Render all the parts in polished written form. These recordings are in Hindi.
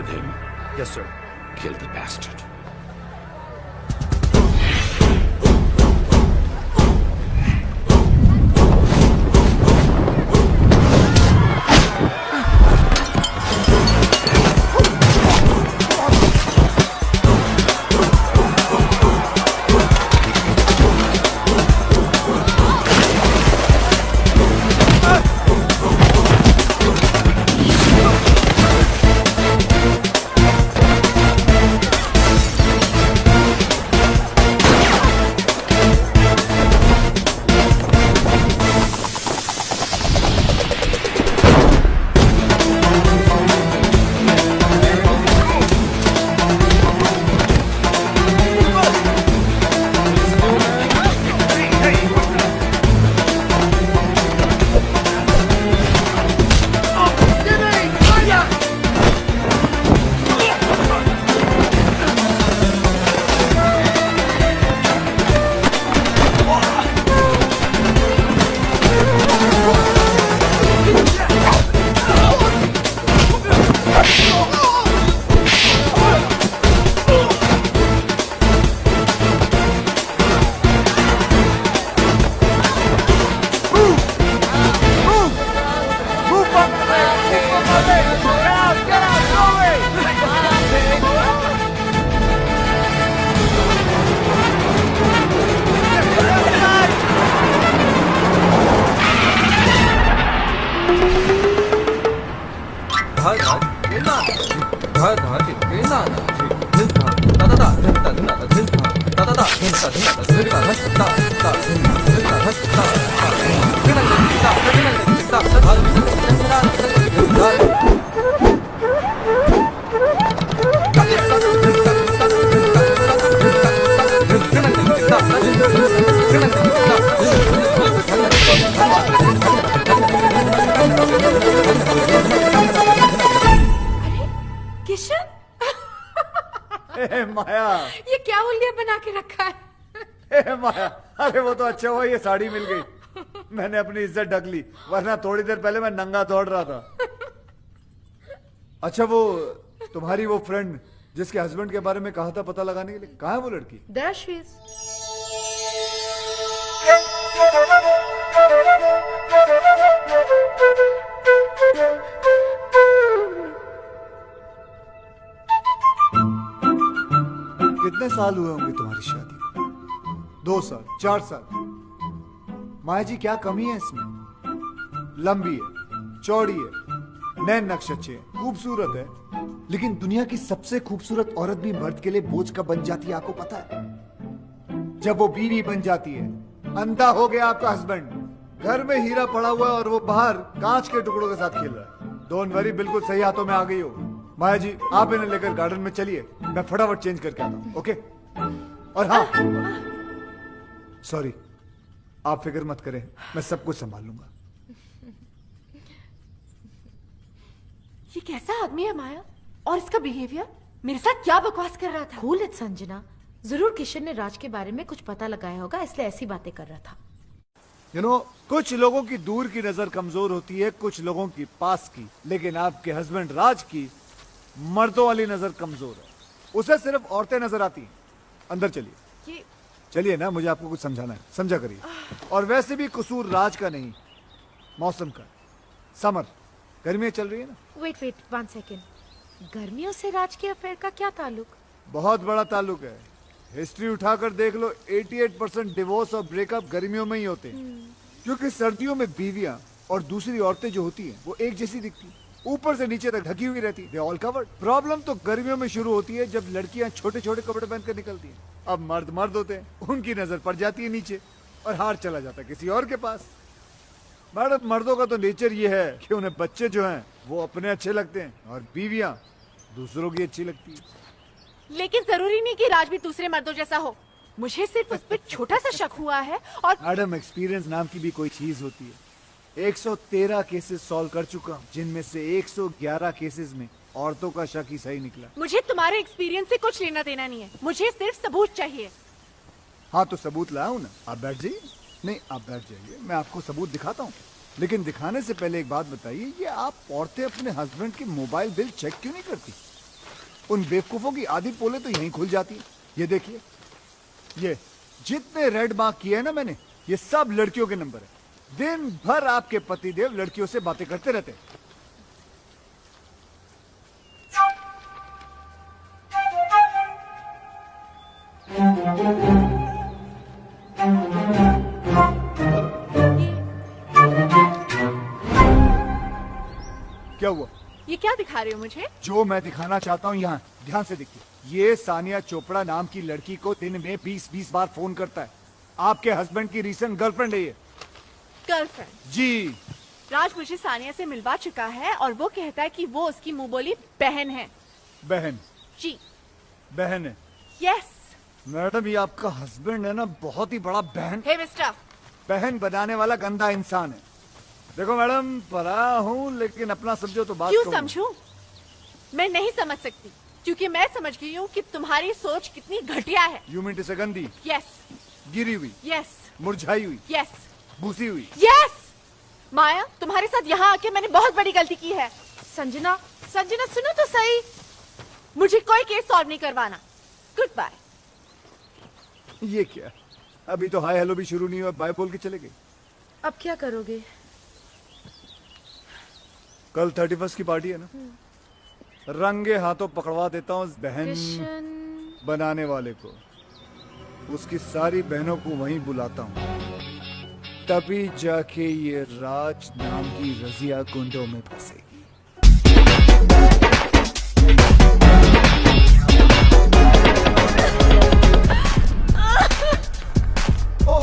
with him. Yes, sir. Kill the bastard. माया, ये क्या हुलिया बना के रखा है? माया, अरे वो तो अच्छा हुआ ये साड़ी मिल गई। मैंने अपनी इज्जत ढक ली, वरना थोड़ी देर पहले मैं नंगा दौड़ रहा था। अच्छा वो तुम्हारी वो फ्रेंड जिसके हस्बैंड के बारे में कहा था पता लगाने के लिए, कहाँ है वो लड़की? There she is. कितने साल हुए होंगे तुम्हारी शादी? 2 साल, 4 साल? माया जी क्या कमी है इसमें? लंबी है, चौड़ी है, नैन नक्श अच्छे हैं, खूबसूरत है, लेकिन दुनिया की सबसे खूबसूरत औरत भी मर्द के लिए बोझ कब बन जाती है आपको पता है? जब वो बीवी बन जाती है। अंधा हो गया आपका हस्बैंड, घर में हीरा पड़ा हुआ है और वो बाहर कांच के टुकड़ों के साथ खेल रहा है। डोंट वरी, बिल्कुल सही हाथों में आ गई हो। माया जी आप इन्हें लेकर गार्डन में चलिए, मैं फटाफट चेंज करके आता हूँ। ओके? और हाँ, सॉरी, आप फिक्र मत करें, मैं सब कुछ संभाल लूंगा। ये कैसा आदमी है माया? और इसका बिहेवियर? मेरे साथ क्या बकवास कर रहा था? कूल इट संजना, जरूर किशन ने राज के बारे में कुछ पता लगाया होगा, इसलिए ऐसी बातें कर रहा था। You know, कुछ लोगों की दूर की नजर कमजोर होती है, कुछ लोगों की पास की, लेकिन आपके हस्बैंड राज की मर्दों वाली नजर कमजोर है। उसे सिर्फ औरतें नजर आती हैं। अंदर चलिए। ये चलिए ना, मुझे आपको कुछ समझाना है, समझा करिए। और वैसे भी कसूर राज का नहीं, मौसम का। समर, गर्मियां चल रही है ना। वेट 1 सेकेंड, गर्मियों से राज के अफेयर का क्या ताल्लुक? बहुत बड़ा ताल्लुक है। हिस्ट्री उठाकर देख लो, 88% डिवोर्स और ब्रेकअप गर्मियों में ही होते हैं, क्योंकि सर्दियों में बीवियां और दूसरी औरतें जो होती हैं वो एक जैसी दिखती हैं, ऊपर से नीचे तक ढकी हुई रहती, दे ऑल कवर्ड। प्रॉब्लम तो गर्मियों में शुरू होती है जब लड़कियां छोटे छोटे कपड़े पहन कर निकलती हैं। अब मर्द मर्द होते हैं, उनकी नजर पड़ जाती है नीचे और हार चला जाता है किसी और के पास। मैडम, मर्दों का तो नेचर ये है कि उन्हें बच्चे जो हैं वो अपने अच्छे लगते हैं और बीवियां दूसरों की अच्छी लगती है। लेकिन जरूरी नहीं कि राज भी दूसरे मर्दों जैसा हो। मुझे सिर्फ उस पर छोटा सा शक हुआ है। और मैडम, एक्सपीरियंस नाम की भी कोई चीज होती है। 113 केसेस सॉल्व कर चुका हूँ, जिनमें से 111 केसेस में औरतों का शक ही सही निकला। मुझे तुम्हारे एक्सपीरियंस से कुछ लेना देना नहीं है, मुझे सिर्फ सबूत चाहिए। हाँ तो सबूत लाया हूँ ना, आप बैठ जाइए। नहीं, आप बैठ जाइए, मैं आपको सबूत दिखाता हूँ। लेकिन दिखाने से पहले एक बात बताइए, ये आप औरतें अपने हस्बैंड के मोबाइल बिल चेक क्यों नहीं करती? उन बेवकूफों की आधी पोले तो यहीं खुल जाती है। ये देखिए, ये जितने रेड मार्क किए हैं ना मैंने, ये सब लड़कियों के नंबर है। दिन भर आपके पतिदेव लड़कियों से बातें करते रहते हैं। क्या हुआ? ये क्या दिखा रहे हो मुझे? जो मैं दिखाना चाहता हूँ यहाँ ध्यान से देखिए। ये सानिया चोपड़ा नाम की लड़की को दिन में 20-20 बार फोन करता है। आपके हस्बैंड की रीसेंट गर्लफ्रेंड है ये। गर्लफ्रेंड? जी। राज मुझे सानिया से मिलवा चुका है और वो कहता है कि वो उसकी मुंह बोली बहन है। बहन? जी। बहन है? यस। मैडम, ये आपका हस्बैंड है ना, बहुत ही बड़ा बहन हे मिस्टर, बहन बनाने वाला गंदा इंसान है। देखो मैडम, पढ़ा हूँ लेकिन अपना समझो तो बात क्यों कहूँ। समझूं? मैं नहीं समझ सकती क्योंकि मैं समझ गई हूँ कि तुम्हारी सोच कितनी घटिया है। यू मीन टू से गंदी, यस, गिरी हुई, यस, मुरझाई हुई, यस, भूसी हुई। यस। माया, तुम्हारे साथ यहाँ आके मैंने बहुत बड़ी गलती की है। संजना, संजना सुनो तो सही। मुझे कोई केस सॉल्व नहीं करवाना। Good bye. ये क्या, अभी तो हाय हेलो भी शुरू नहीं हुआ, बाय बोल के चले गए। अब क्या करोगे? कल 31 की पार्टी है ना, रंगे हाथों पकड़वा देता हूँ बहन किशन, बनाने वाले को। उसकी सारी बहनों को वहीं बुलाता हूँ, तभी जाके ये राज नाम की रजिया कुंडों में फंसेगी।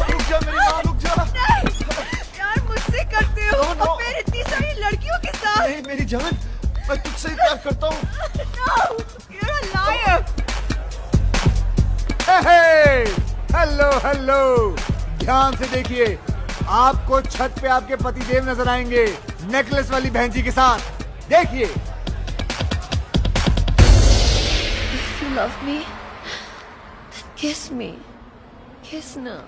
रुक जा मेरी माँ, रुक जा। यार मुझसे करते हो और फिर इतनी सारी लड़कियों के साथ। नहीं मेरी जान, मैं तुझसे ही प्यार करता हूँ। No, you're a liar. Hello hello, ध्यान से देखिए, आपको छत पे आपके पतिदेव नजर आएंगे नेकलेस वाली बहन जी के साथ। देखिए। If you love me, then kiss me. Kiss now.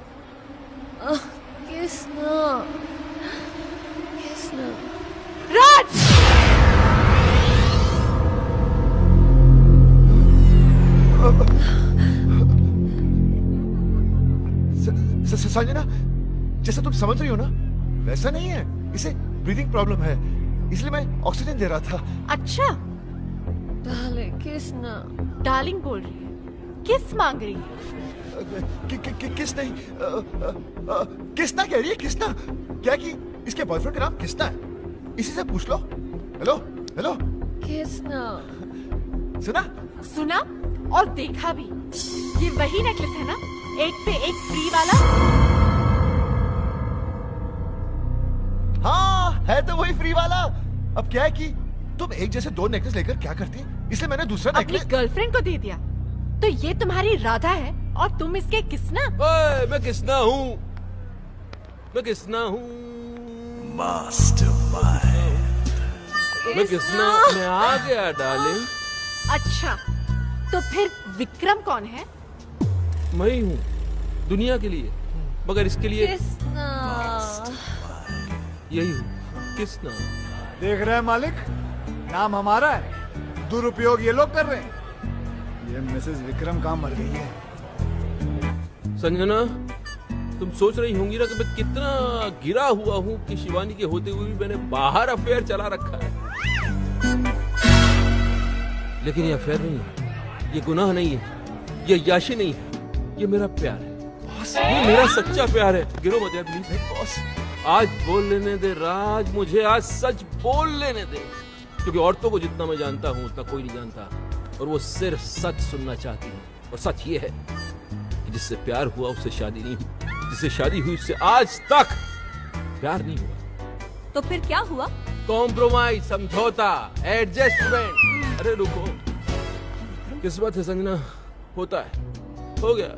Kiss now. Kiss now. राज! संजना, जैसा तुम समझ रही हो ना, वैसा नहीं है। इसे ब्रीदिंग प्रॉब्लम है, इसलिए मैं ऑक्सीजन दे रहा था। अच्छा, Darling, kiss now. डार्लिंग बोल रही है, किस मांग रही है? किसना ही किसना कह रही है, किसना क्या कि इसके बॉयफ्रेंड का नाम किसना है, इसी से पूछ लो। Hello hello, Kiss now. सुना? सुना और देखा भी। ये वही नेकलेस है ना, एक पे एक फ्री वाला? हाँ, है तो वही फ्री वाला। अब क्या है कि तुम एक जैसे दो नेकलेस लेकर क्या करती, इसलिए मैंने दूसरा अपनी नेकलेस। गर्लफ्रेंड को दे दिया। तो ये तुम्हारी राधा है और तुम इसके किसना? ओए, मैं किसना हूँ? मैं किसना हूँ? मैं किसना? मैं आ गया डार्लिंग। अच्छा, तो फिर विक्रम कौन है? मैं ही हूँ दुनिया के लिए, मगर इसके लिए Kiss now. यही हूँ, किसना। देख रहे हैं मालिक, नाम हमारा है, दुरुपयोग ये लोग कर रहे हैं। ये मिसेस विक्रम कहाँ मर गई है? संजना, तुम सोच रही होंगी ना कि मैं कितना गिरा हुआ हूँ कि शिवानी के होते हुए भी मैंने बाहर अफेयर चला रखा है। लेकिन ये अफेयर नहीं है, ये गुनाह नहीं है, ये याशी नहीं है, ये मेरा प्यार है, ये मेरा सच्चा प्यार है। गिरो मत यार प्लीज। बॉस, आज बोल लेने दे राज, मुझे आज सच बोल लेने दे, क्योंकि औरतों को जितना मैं जानता हूँ उतना कोई नहीं जानता, और वो सिर्फ सच सुनना चाहती है। और सच ये है कि जिससे प्यार हुआ उससे शादी नहीं हुई, जिससे शादी हुई उससे आज तक प्यार नहीं हुआ। तो फिर क्या हुआ? कॉम्प्रोमाइज, समझौता, एडजस्टमेंट। अरे रुको, किस्मत है संजना, होता है, हो गया।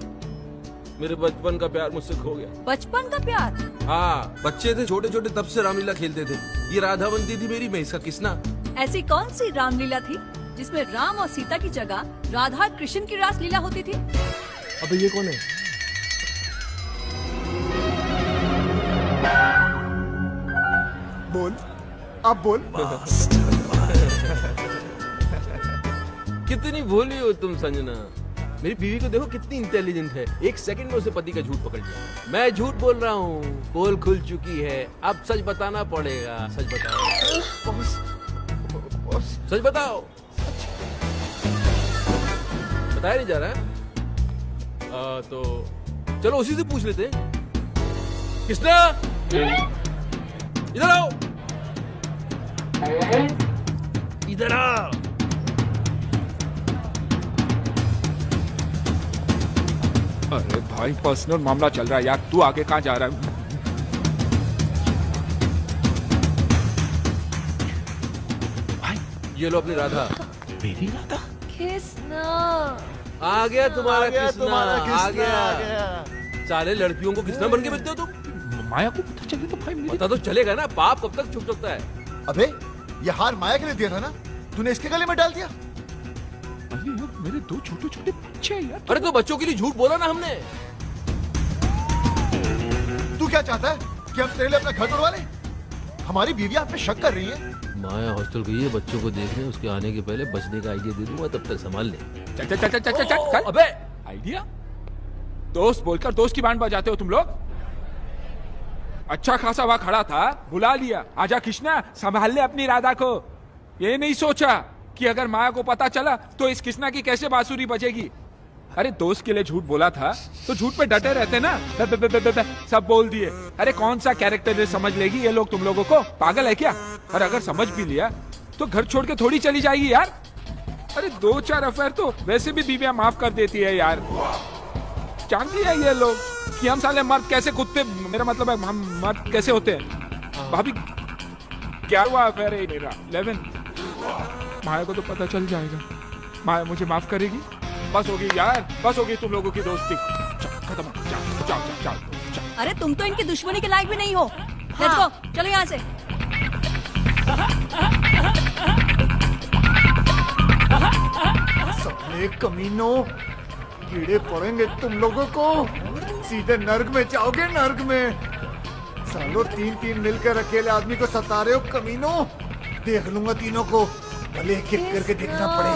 मेरे बचपन का प्यार मुझसे खो गया। बचपन का प्यार? हाँ, बच्चे थे छोटे छोटे, तब से रामलीला खेलते थे। ये राधा बनती थी मेरी, मैं इसका किसना। ऐसी कौन सी रामलीला थी जिसमें राम और सीता की जगह राधा कृष्ण की रासलीला होती थी? अबे ये कौन है? बोल, अब बोल। कितनी भोली हो तुम संजना। मेरी बीवी को देखो कितनी इंटेलिजेंट है, एक सेकंड में उसे पति का झूठ पकड़ लिया। मैं झूठ बोल रहा हूँ, पोल खुल चुकी है, अब सच बताना पड़ेगा। सच बताओ बॉस सच बताओ। बताया नहीं जा रहा है? तो चलो उसी से पूछ लेते हैं। कृष्णा इधर आओ, इधर आओ। अरे भाई पर्सनल मामला चल रहा है यार, तू आगे कहाँ जा रहा है? ये लो अपनी राधा। मेरी राधा? कृष्णा आ गया तुम्हारा कृष्णा, आ आ गया। गया। सारे लड़कियों को कृष्णा बन के मिलते हो तुम? माया को पता चले तो भाई मेरी पता तो चलेगा ना, पाप कब तक छुप सकता है? अबे ये हार माया के लिए दिया था ना, तूने इसके गले में डाल दिया। अरे यार मेरे दो छोटे छोटे बच्चे हैं यार। अरे तो बच्चों के लिए झूठ बोला ना हमने। तू क्या चाहता है कि हम तेरे लिए अपना घर तोड़वा लें? हमारी बीवी आप पे शक कर रही है। माया हॉस्टल गई है बच्चों को देखने, उसके आने के पहले बचने का आइडिया दे दूंगा, तब तक संभाल ले। चल चल चल चल चल चल। अबे आइडिया? दोस्त बोलकर दोस्त की बैंड बजाते हो तुम लोग। अच्छा खासा वहां खड़ा था, बुला लिया, आजा कृष्णा संभाल ले अपनी राधा को। ये नहीं सोचा कि अगर माया को पता चला तो इस कृष्णा की कैसे बांसुरी बजेगी। अरे दोस्त के लिए झूठ बोला था तो झूठ पे डटे रहते ना। सब बोल दिए। अरे कौन सा कैरेक्टर समझ लेगी ये लोग तुम लोगों को? पागल है क्या? और अगर समझ भी लिया तो घर छोड़ के थोड़ी चली जाएगी यार। अरे 2-4 अफेयर तो वैसे भी बीवियां माफ कर देती है यार। जानती है ये लोग कि हम साले मर्द कैसे कुत्ते, मेरा मतलब है हम मर्द कैसे होते हैं। भाभी क्या हुआ अफेयर है मेरा 11? माया को तो पता चल जाएगा, माया मुझे माफ करेगी। बस होगी यार, बस होगी तुम लोगों की दोस्ती खत्म। जाओ जाओ जाओ जाओ। अरे तुम तो इनकी दुश्मनी के लायक भी नहीं हो। लेट्स गो, चलो यहाँ से। साले कमीनों, कीड़े पड़ेंगे तुम लोगों को। सीधे नर्क में जाओगे, नर्क में। सालों 3-3 मिलकर अकेले आदमी को सता रहे हो कमीनों। देख लूंगा तीनों को, भले एक एक करके देखना पड़े।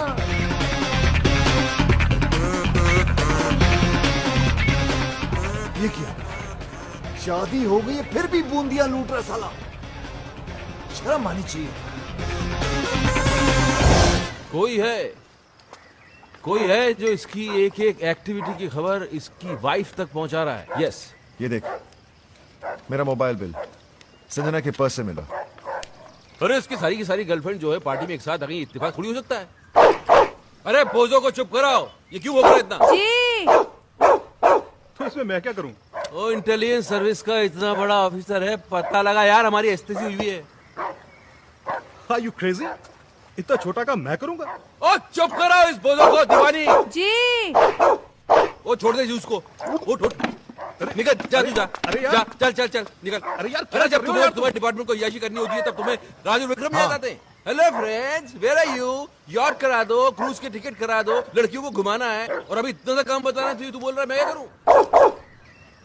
ये क्या? शादी हो गई है फिर भी बूंदिया लूट रहा साला। शर्म आनी चाहिए। कोई है जो इसकी एक एक एक्टिविटी की खबर इसकी वाइफ तक पहुंचा रहा है। यस ये देख, मेरा मोबाइल बिल संजना के पर्स से मिला। अरे इसकी सारी की सारी गर्लफ्रेंड जो है पार्टी में एक साथ आ गई, इत्तेफाक थोड़ी हो सकता है। अरे बोझों को चुप कराओ, ये क्यों बोल रहा है इतना? जी तो इसमें मैं क्या करूं? ओ इंटेलिजेंस सर्विस का इतना बड़ा ऑफिसर है, पता लगा यार हमारी एसटीसी हुई है। Are you crazy? इतना छोटा काम मैं करूंगा? ओ चुप कराओ इस बोझों को दीवानी। जी वो छोड़ दे उसको, उठ उठ निकल, जा तू जा। अरे यार, जा, चल चल चल निकल। अरे यार, अरे जब तुम्हें तुम्हारे डिपार्टमेंट को याशी करनी होती है तब तुम्हें राजू विक्रम याद आते हैं। Hello friends, where are you? यॉर्क करा दो, क्रूज के टिकट करा दो, लड़कियों को घुमाना है, और अभी इतना सा काम बताना चाहिए, तू बोल रहा है मैं क्या करूं?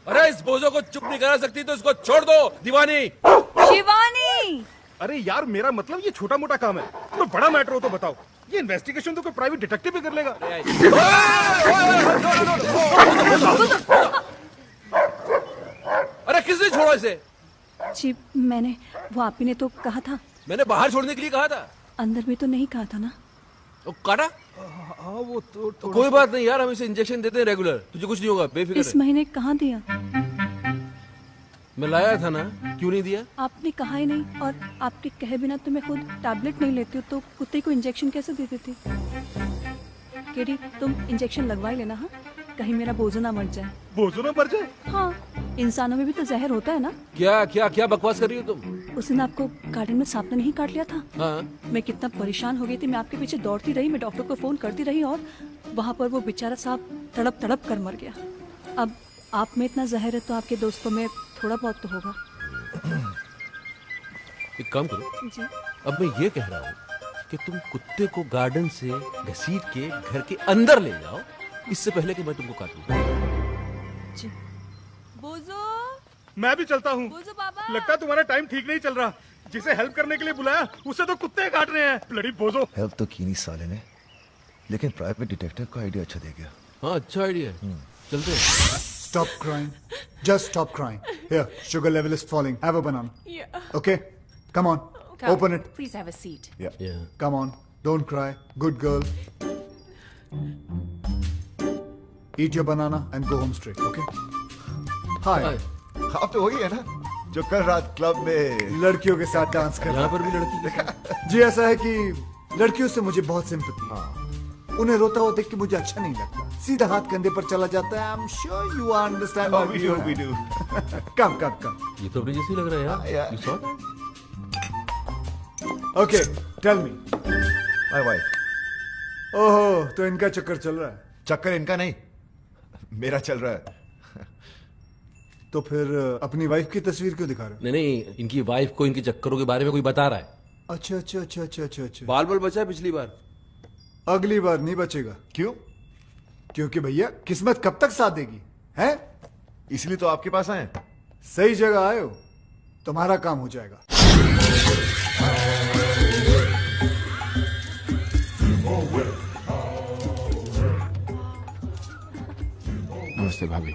अरे इस बोझों को चुप नहीं करा सकती तो इसको छोड़ दो दीवानी। शिवानी। अरे यार मेरा मतलब ये छोटा मोटा काम है, तो बड़ा मैटर हो तो बताओ। ये इन्वेस्टिगेशन तो कोई प्राइवेट डिटेक्टिव भी कर लेगा। अरे किसने छोड़ा इसे? जी मैंने, वो आप ही ने तो कहा था। मैंने बाहर छोड़ने के लिए कहा था। अंदर भी तो नहीं कहा था ना। वो काटा? हाँ वो तो कोई बात नहीं यार, हम इसे इंजेक्शन देते हैं रेगुलर, तुझे कुछ नहीं होगा, बेफिक्र इस रह। महीने कहाँ दिया? मैं लाया था ना, क्यों नहीं दिया? आपने कहा ही नहीं, और आपके कहे बिना तो मैं खुद टैबलेट नहीं लेती हूँ, तो कुत्ते को इंजेक्शन कैसे दे देती? केडी तुम इंजेक्शन लगवा ही लेना। हाँ, कहीं मेरा बोझो ना मर जाए। बोझो ना मर जाए? हाँ, इंसानों में भी तो जहर होता है ना। क्या क्या क्या बकवास कर रही हो तुम? उस दिन आपको गार्डन में सांप ने नहीं काट लिया था? हाँ। मैं कितना परेशान हो गई थी, मैं आपके पीछे दौड़ती रही, मैं डॉक्टर को फोन करती रही, और वहाँ पर वो बेचारा सांप तड़प तड़प कर मर गया। अब आप में इतना जहर है तो आपके दोस्तों में थोड़ा बहुत तो होगा। एक काम करो जी। अब मैं ये कह रहा हूँ कि तुम कुत्ते को गार्डन से घसीट के घर के अंदर ले जाओ, इससे पहले कि मैं तुमको काटूं। जी। बोझो, मैं भी चलता हूँ। बोझो बाबा। लगता है तुम्हारा टाइम ठीक नहीं चल रहा। जिसे हेल्प करने के लिए बुलाया उसे तो कुत्ते काट रहे हैं। ब्लडी बोझो। हेल्प तो की नहीं साले ने, लेकिन प्राइवेट डिटेक्टिव का आइडिया अच्छा दे गया। हाँ अच्छा आइडिया है, चलते हैं। Stop crying. Just stop crying. Here, sugar level is falling. Have a banana. Yeah. Okay? Come on. Come. Open it. Please have a seat. Yeah. Come on. Don't cry. Good girl. Eat your banana and go home straight. Okay? Hi. आप तो वही है ना जो कल रात क्लब में लड़कियों के साथ डांस कर यहाँ पर भी लड़की। जी ऐसा है कि लड़कियों से मुझे बहुत सिंपैथी है। उन्हें रोता हुआ देख के मुझे अच्छा नहीं लगता। सीधा हाथ कंधे पर चला जाता है। I'm sure you understand what we do. Come, come, come. ये तो अपनी जैसी लग रहा है यार। You saw? Okay, tell me. My wife. ओहो, तो इनका चक्कर चल रहा है। चक्कर इनका नहीं, मेरा चल रहा है। तो फिर अपनी वाइफ की तस्वीर क्यों दिखा रहे हो? नहीं नहीं, इनकी वाइफ को इनके चक्करों के बारे में कोई बता रहा है। अच्छा अच्छा अच्छा अच्छा अच्छा अच्छा। बाल बाल बचा पिछली बार, अगली बार नहीं बचेगा। क्यों? क्योंकि भैया किस्मत कब तक साथ देगी, हैं? इसलिए तो आपके पास आए। सही जगह आए हो, तुम्हारा काम हो जाएगा। नमस्ते भाभी।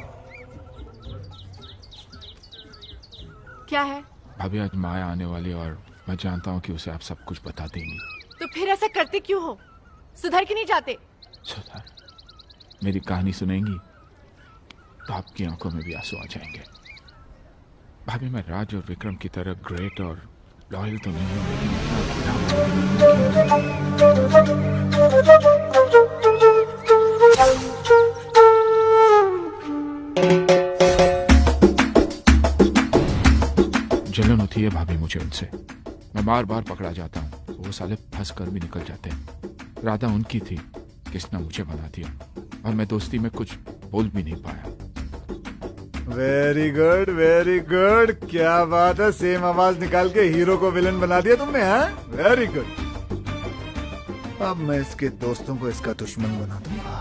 क्या है? भाभी आज माया आने वाली और मैं जानता हूँ कि उसे आप सब कुछ बता देंगी। तो फिर ऐसा करते क्यों हो? सुधर के नहीं जाते? सुधर? मेरी कहानी सुनेंगी तो आपकी आंखों में भी आंसू आ जाएंगे। भाभी मैं राज और विक्रम की तरह ग्रेट और लॉयल तो नहीं हूँ, जलन होती है भाभी मुझे उनसे। मैं बार बार पकड़ा जाता हूँ, वो साले फंस कर भी निकल जाते हैं। राधा उनकी थी, किसने मुझे बना दिया और मैं दोस्ती में कुछ बोल भी नहीं पाया। वेरी गुड वेरी गुड, क्या बात है। सेम आवाज निकाल के हीरो को विलन बना दिया तुमने, हाँ? Very good. अब मैं इसके दोस्तों को इसका दुश्मन बना दूंगा।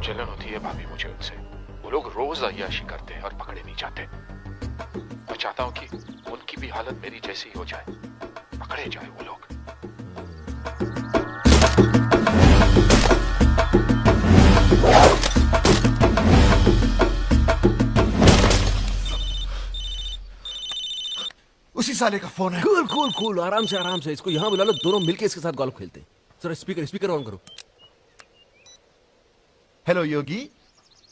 जलन होती है भाभी मुझे उनसे। वो लोग रोज अय्याशी करते हैं और पकड़े नहीं जाते। मैं चाहता हूँ कि उनकी भी हालत मेरी जैसी हो जाए, पकड़े जाए वो लोग। उसी साले का फोन है। कूल कूल कूल, आराम से इसको यहाँ बुला लो, दोनों मिलके इसके साथ गोल्फ खेलते हैं। जरा स्पीकर ऑन करो। हेलो योगी।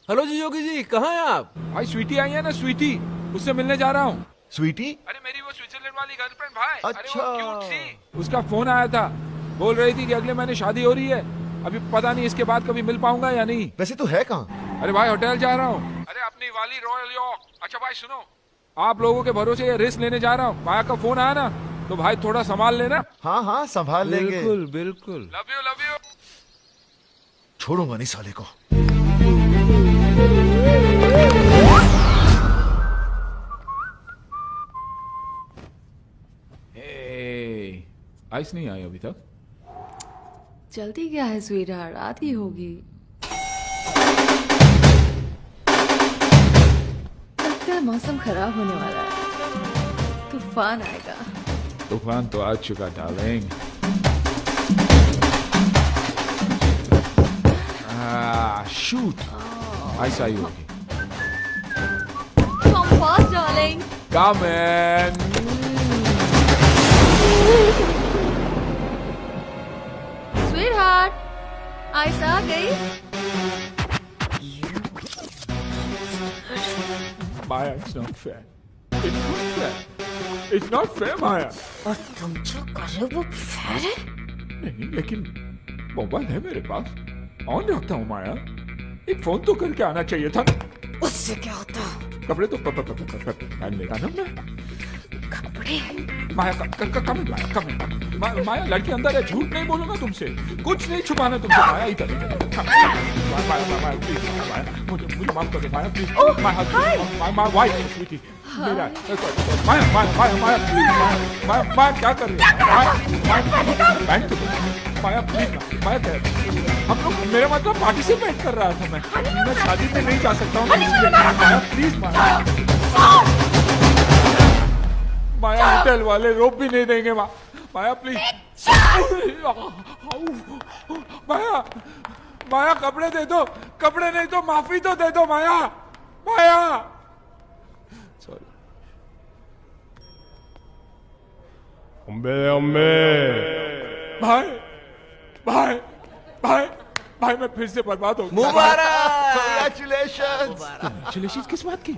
हेलो जी योगी जी, कहाँ हैं आप? भाई स्वीटी आई है ना, स्वीटी, उससे मिलने जा रहा हूँ। स्वीटी? अरे मेरी वो स्विट्जरलैंड वाली गर्लफ्रेंड भाई। अच्छा। अरे वो क्यूट सी। उसका फोन आया था, बोल रही थी कि अगले महीने शादी हो रही है। अभी पता नहीं इसके बाद कभी मिल पाऊंगा या नहीं। वैसे तो है कहाँ? अरे भाई होटल जा रहा हूँ। अरे अपनी वाली रॉयल यॉर्क। अच्छा भाई सुनो, आप लोगों के भरोसे ये रिस्क लेने जा रहा हूँ। माया का फोन आया ना तो भाई थोड़ा संभाल लेना। हाँ हाँ संभाल लेंगे। बिल्कुल बिल्कुल। Love you. छोड़ूंगा नहीं साले को। आइस नहीं आई अभी तक। जल्दी क्या है स्वीटहार्ट, आती होगी। लगता है मौसम खराब होने वाला है, तूफान आएगा। तूफान तो आ चुका डार्लिंग। शूट, आइस आई होगी। Come fast, darling. Come in. Sweetheart, ice आ गई। Maya, it's not fair. It's not fair. It's not fair, Maya. और तुम जो कर रहे हो वो फेयर है? नहीं, लेकिन मोबाइल है मेरे पास, ऑन रखता हूँ माया। एक फोन तो करके आना चाहिए था। उससे क्या होता? कपड़े तो पहन लेगा ना मैं। कपड़े? माया कम माया लड़की अंदर है, झूठ नहीं बोलूंगा तुमसे, कुछ नहीं छुपाना तुमसे। माया इधर माया प्लीज, मुझे माफ कर दो माया प्लीज। माय वाइफ स्वीटी मेरा। माया क्या कर रही है? माया प्लीज, माया हम लोग, मेरा मतलब पार्टिसिपेट कर रहा था मैं शादी में नहीं जा सकता हूँ माया प्लीज। माया होटल वाले रोप भी नहीं देंगे माया प्लीज। माया, माया कपड़े दे दो, कपड़े नहीं तो माफी तो दे दो माया, माया। सॉरी। अम्बे अम्बे। भाई भाई भाई भाई मैं फिर से बर्बाद हो गया। मुबारक। Congratulations! Congratulations किस बात की?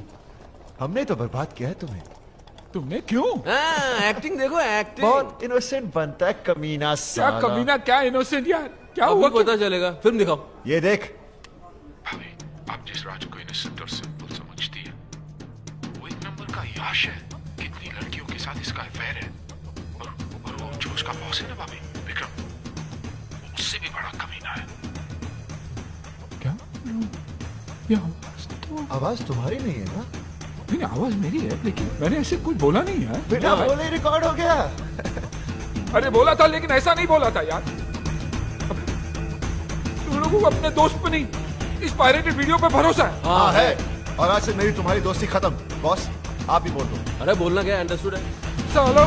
हमने तो बर्बाद किया है तुम्हें। तुमने क्यों? एक्टिंग देखो, एक्टिंग। बहुत इनोसेंट बनता है कमीना क्या साला। कमीना, क्या इनोसेंट यार, क्या अब हुआ? पता चलेगा, फिल्म दिखाओ। ये देख, भाभी, आप जिस राज को इनोसेंट और सिंपल समझती है, वो एक नंबर का याश है। कितनी लड़कियों के साथ इसका अफेयर है। और वो जो उसका बॉस है ना भाभी, विक्रम, वो उससे भी बड़ा कमीना है। क्या? ये आवाज तो आवाज तुम्हारी नहीं है ना? नहीं, आवाज मेरी है, लेकिन मैंने ऐसे कुछ बोला नहीं है। बेटा बोले रिकॉर्ड हो गया। अरे बोला था, लेकिन ऐसा नहीं बोला था यार। तुम लोगों को अपने दोस्त पे नहीं, इस पायरेटेड वीडियो पे भरोसा है। हाँ है। और आज से मेरी तुम्हारी दोस्ती खत्म। बॉस आप भी बोल दो। अरे बोलना क्या, अंडरस्टूड है। चलो,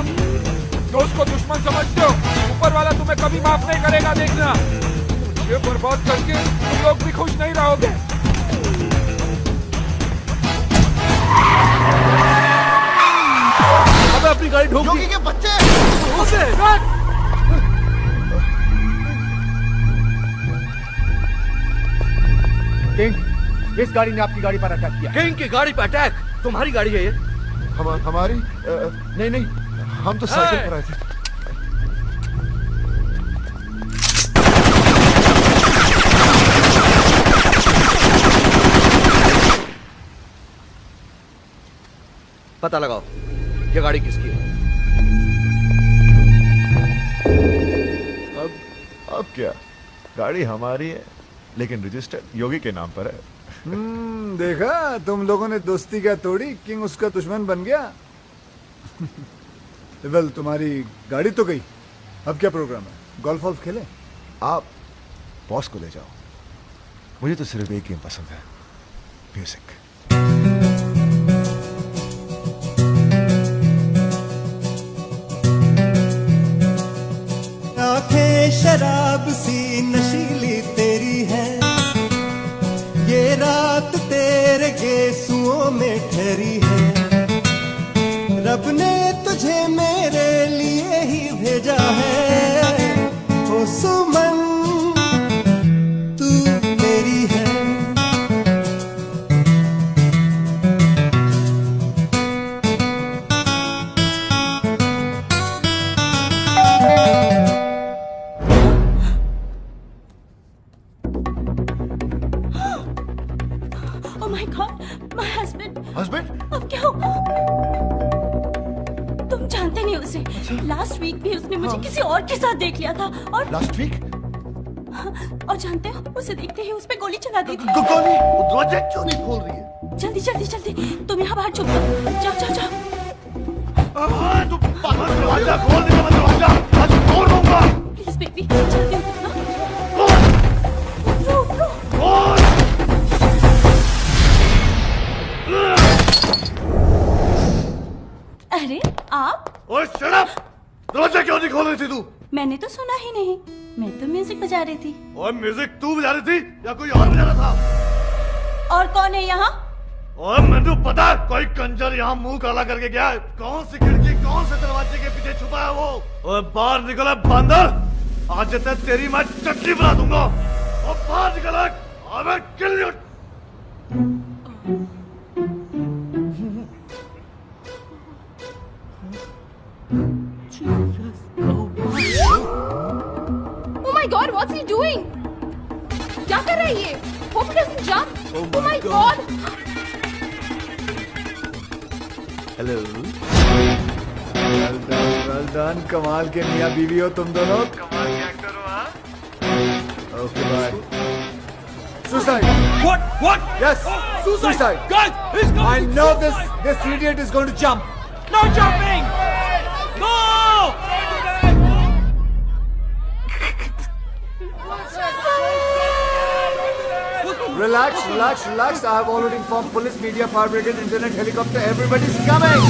दोस्त को दुश्मन समझते हो, ऊपर वाला तुम्हें कभी माफ नहीं करेगा, देखना। ये बर्बाद करके तुम लोग भी खुश नहीं रहोगे। अबे अपनी गाड़ी ठोक दी। योगी के बच्चे। किंग, किस गाड़ी ने आपकी गाड़ी पर अटैक किया? किंग की गाड़ी पे अटैक? तुम्हारी गाड़ी है ये? हमारी नहीं नहीं, हम तो साइकिल पर आए थे। पता लगाओ, ये गाड़ी किसकी है? अब क्या, गाड़ी हमारी है, लेकिन रजिस्टर्ड योगी के नाम पर है। देखा, तुम लोगों ने दोस्ती क्या तोड़ी, किंग उसका दुश्मन बन गया। वेल, तुम्हारी गाड़ी तो गई, अब क्या प्रोग्राम है? गोल्फ वॉल्फ खेले? आप बॉस को ले जाओ, मुझे तो सिर्फ एक गेम पसंद है, म्यूजिक। आंखें शराब सी नशीली तेरी है, ये रात तेरे गेसुओं में ठहरी है। रब ने तुझे मेरे लिए ही भेजा है, ओ सुमन तू मेरी है। हस्बैंड? अब क्या होगा? तुम जानते नहीं उसे। लास्ट वीक भी उसने मुझे किसी और के साथ देख लिया था। और लास्ट वीक? और जानते हो, उसे देखते ही उस पे गोली चला दी थी। गोली? दरवाजा क्यों नहीं खोल रही है? जल्दी जल्दी जल्दी, तुम यहाँ बाहर छुप जाओ। जाओ जाओ जाओ। दरवाजा खोल दे, मैं दरवाजा आज तोड़ दूंगा। प्लीज बेबी, जल्दी उठो। अरे आप? ओए शट अप! दरवाजा क्यों नहीं खोल रही थी तू? मैंने तो सुना ही नहीं, मैं तो म्यूजिक बजा रही थी। और म्यूजिक तू बजा रही थी या कोई और बजा रहा था? और कौन है यहाँ? और मुझे पता है, कोई कंजर यहाँ मुंह काला करके गया है। कौन सी खिड़की, कौन से दरवाजे के पीछे छुपा है वो? और बाहर निकला बंदर, आज तक तेरी मैं चटनी बना दूंगा। और बाहर निकला, I will kill you. Oh my God, what's he doing? क्या कर रहा है ये? Hope he doesn't jump. Oh my God. Hello. Well done, कमाल के मियां बीवी हो तुम दोनों। कमाल के एक्टर हो, हाँ? Okay bye. Suicide. What? Yes. Suicide. Guys, he's coming. I know this idiot is going to jump. No jumping. No. Relax. I have already informed police, media, fire brigade, internet, helicopter. Everybody's coming.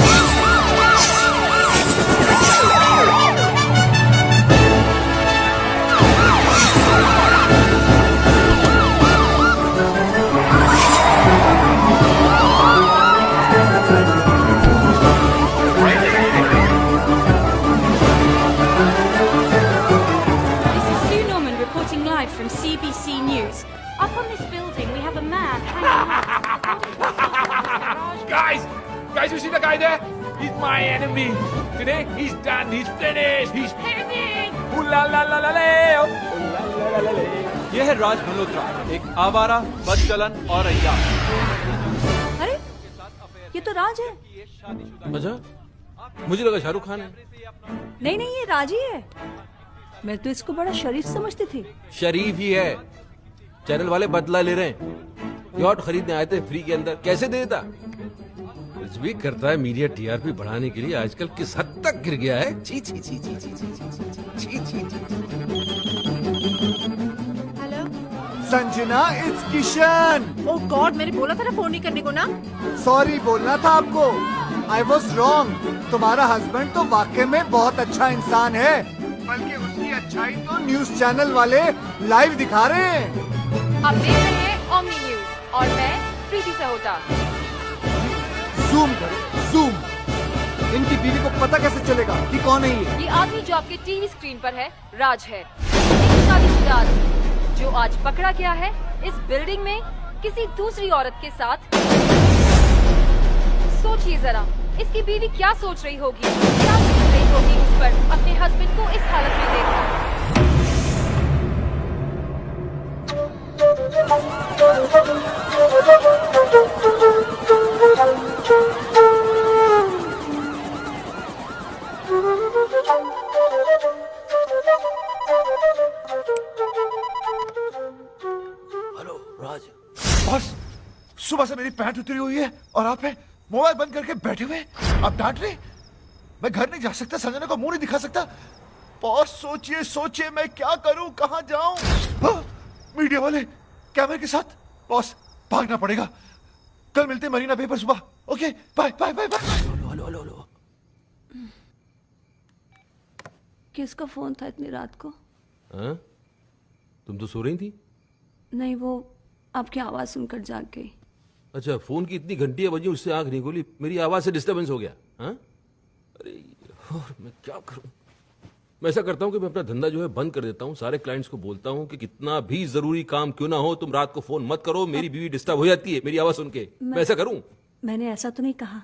Guys, you see the guy there? He's my enemy. Today, he's done. He's finished. He's winning. Ooh la la la la la. Ooh la la la la la. ये है राज मल्होत्रा, एक आवारा, बदचलन और अय्याश। अरे ये तो राज है। अच्छा, मुझे लगा शाहरुख खान है। नहीं नहीं, ये राज ही है। मैं तो इसको बड़ा शरीफ समझती थी। शरीफ ही है। चैनल वाले बदला ले रहे हैं। यॉट खरीदने आए थे फ्री के अंदर, कैसे दे देता? कुछ भी करता है मीडिया टीआरपी बढ़ाने के लिए। आजकल किस हद तक गिर गया है। छी छी छी छी छी छी छी छी छी छी। Hello Sanjana, it's Kishan. Oh God, मैंने बोला था ना फोन नहीं करने को ना। सॉरी बोलना था आपको। I was wrong. तुम्हारा हस्बैंड तो वाकई में बहुत अच्छा इंसान है, बल्कि उसकी अच्छाई तो न्यूज चैनल वाले लाइव दिखा रहे हैं। आप देख रहे हैं ओमनी न्यूज और मैं प्रीति सहोटा। जूम करो, जूम। इनकी बीवी को पता कैसे चलेगा कि कौन है ये? ये आदमी जो आपके टीवी स्क्रीन पर है राज है, एक शादीशुदा आदमी जो आज पकड़ा गया है इस बिल्डिंग में किसी दूसरी औरत के साथ। सोचिए जरा, इसकी बीवी क्या सोच रही होगी, क्या सोच रही होगी उस पर अपने हस्बैंड को इस हालत में देखकर। हेलो राज। बॉस, सुबह से मेरी पैंट उतरी हुई है और आप है मोबाइल बंद करके बैठे हुए। आप डांट रहे? मैं घर नहीं जा सकता, संजना को मुंह नहीं दिखा सकता। बॉस सोचिए सोचिए, मैं क्या करूं, कहां जाऊं? मीडिया वाले कैमरे के साथ। बॉस भागना पड़ेगा। कल मिलते हैं मरीना बे पर सुबह। Okay, bye bye bye bye. Hello hello hello. किसका फोन था इतनी रात को? हाँ? तुम तो सो रही थी। नहीं, वो आपकी आवाज सुनकर जाग गई। अच्छा, फोन की इतनी घंटियां बजी, उससे आंख नहीं खोली, मेरी आवाज से डिस्टर्बेंस हो गया। हाँ? अरे और मैं क्या करूं? मैं ऐसा करता हूं कि मैं अपना धंधा जो है बंद कर देता हूं। सारे क्लाइंट्स को बोलता हूं कि कितना भी जरूरी काम क्यों ना हो, तुम रात को फोन मत करो। मेरी बीवी डिस्टर्ब हो जाती है मेरी आवाज सुन के। मैं ऐसा करूं? मैंने ऐसा तो नहीं कहा।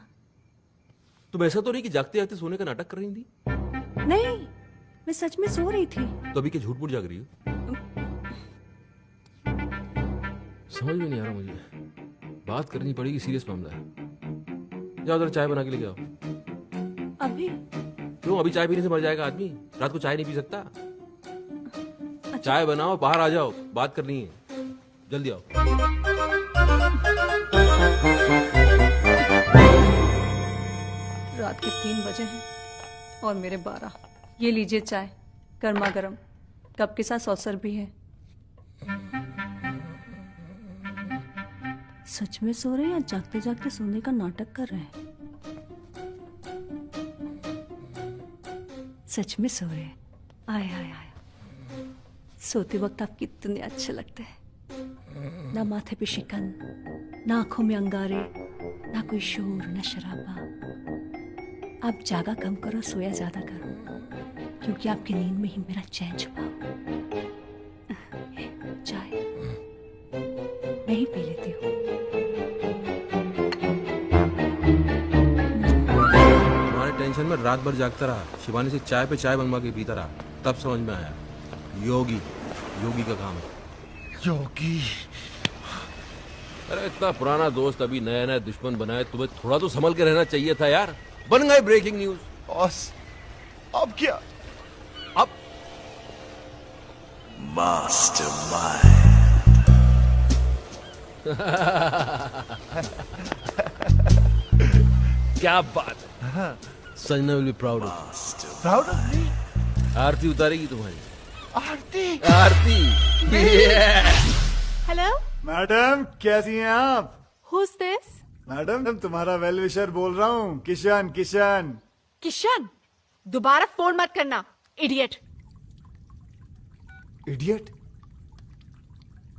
तुम ऐसा तो नहीं कि जागते जागते सोने का नाटक कर रही थी? नहीं, मैं सच में सो रही थी। तो अभी क्या झूठ मूठ जाग रही हो? समझ में नहीं आ रहा मुझे। बात करनी पड़ेगी, सीरियस मामला है। जाओ जरा चाय बना के लेके आओ। अभी? क्यों? अभी चाय पीने से मर जाएगा आदमी। रात को चाय नहीं पी सकता। अच्छा। चाय बनाओ, बाहर आ जाओ, बात करनी है। जल्दी आओ। रात के 3 बजे हैं और मेरे 12। ये लीजिए चाय, गर्मा गर्म, कप के साथ सॉसर भी है। सच में सो रहे हैं या जागते जागते सोने का नाटक कर रहे हैं? सच में सो रहे हैं। आय आय आय, सोते वक्त आप कितने अच्छे लगते हैं। ना माथे पे शिकन, ना आंखों में अंगारे, ना कोई शोर, ना शराबा। आप जागा कम करो, सोया ज्यादा करो, क्योंकि आपकी नींद में ही मेरा चैन छुपा हो। चाय मैं ही पी लेती हूँ। तुम्हारे टेंशन में रात भर जागता रहा, शिवानी से चाय पे चाय बनवा के पीता रहा, तब समझ में आया योगी का काम है। योगी? अरे इतना पुराना दोस्त अभी नया नया दुश्मन बनाए, तुम्हें थोड़ा तो संभल के रहना चाहिए था यार। बन गए ब्रेकिंग न्यूज। बॉस अब क्या? अब मास्टरमाइंड। क्या बात है। Sanjana will be proud of me. आरती उतारेगी तुम्हारी। आरती? आरती। हेलो मैडम, कैसी हैं आप? Who's this? मैडम, तुम्हारा वेल विशर बोल रहा हूँ, किशन। किशन किशन, दोबारा फोन मत करना, इडियट। इडियट?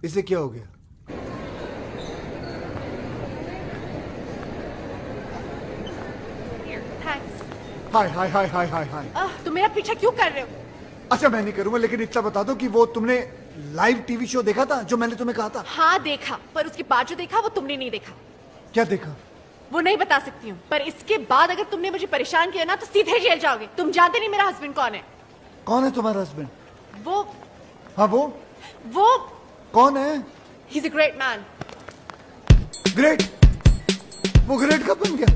इसे क्या हो गया? हाय हाय हाय हाय हाय हाय। तुम मेरा पीछा क्यों कर रहे हो? अच्छा मैं नहीं करूंगा, लेकिन इतना बता दो कि वो तुमने लाइव टीवी शो देखा था जो मैंने तुम्हें कहा था? हाँ देखा, पर उसके बाद जो देखा वो तुमने नहीं देखा। क्या देखा? वो नहीं बता सकती हूँ, पर इसके बाद अगर तुमने मुझे परेशान किया ना तो सीधे जेल जाओगे। तुम जानते नहीं मेरा हस्बैंड कौन है। कौन है तुम्हारा हस्बैंड? वो हाँ वो कौन है? He's a great man. Great? वो ग्रेट कब बन गया?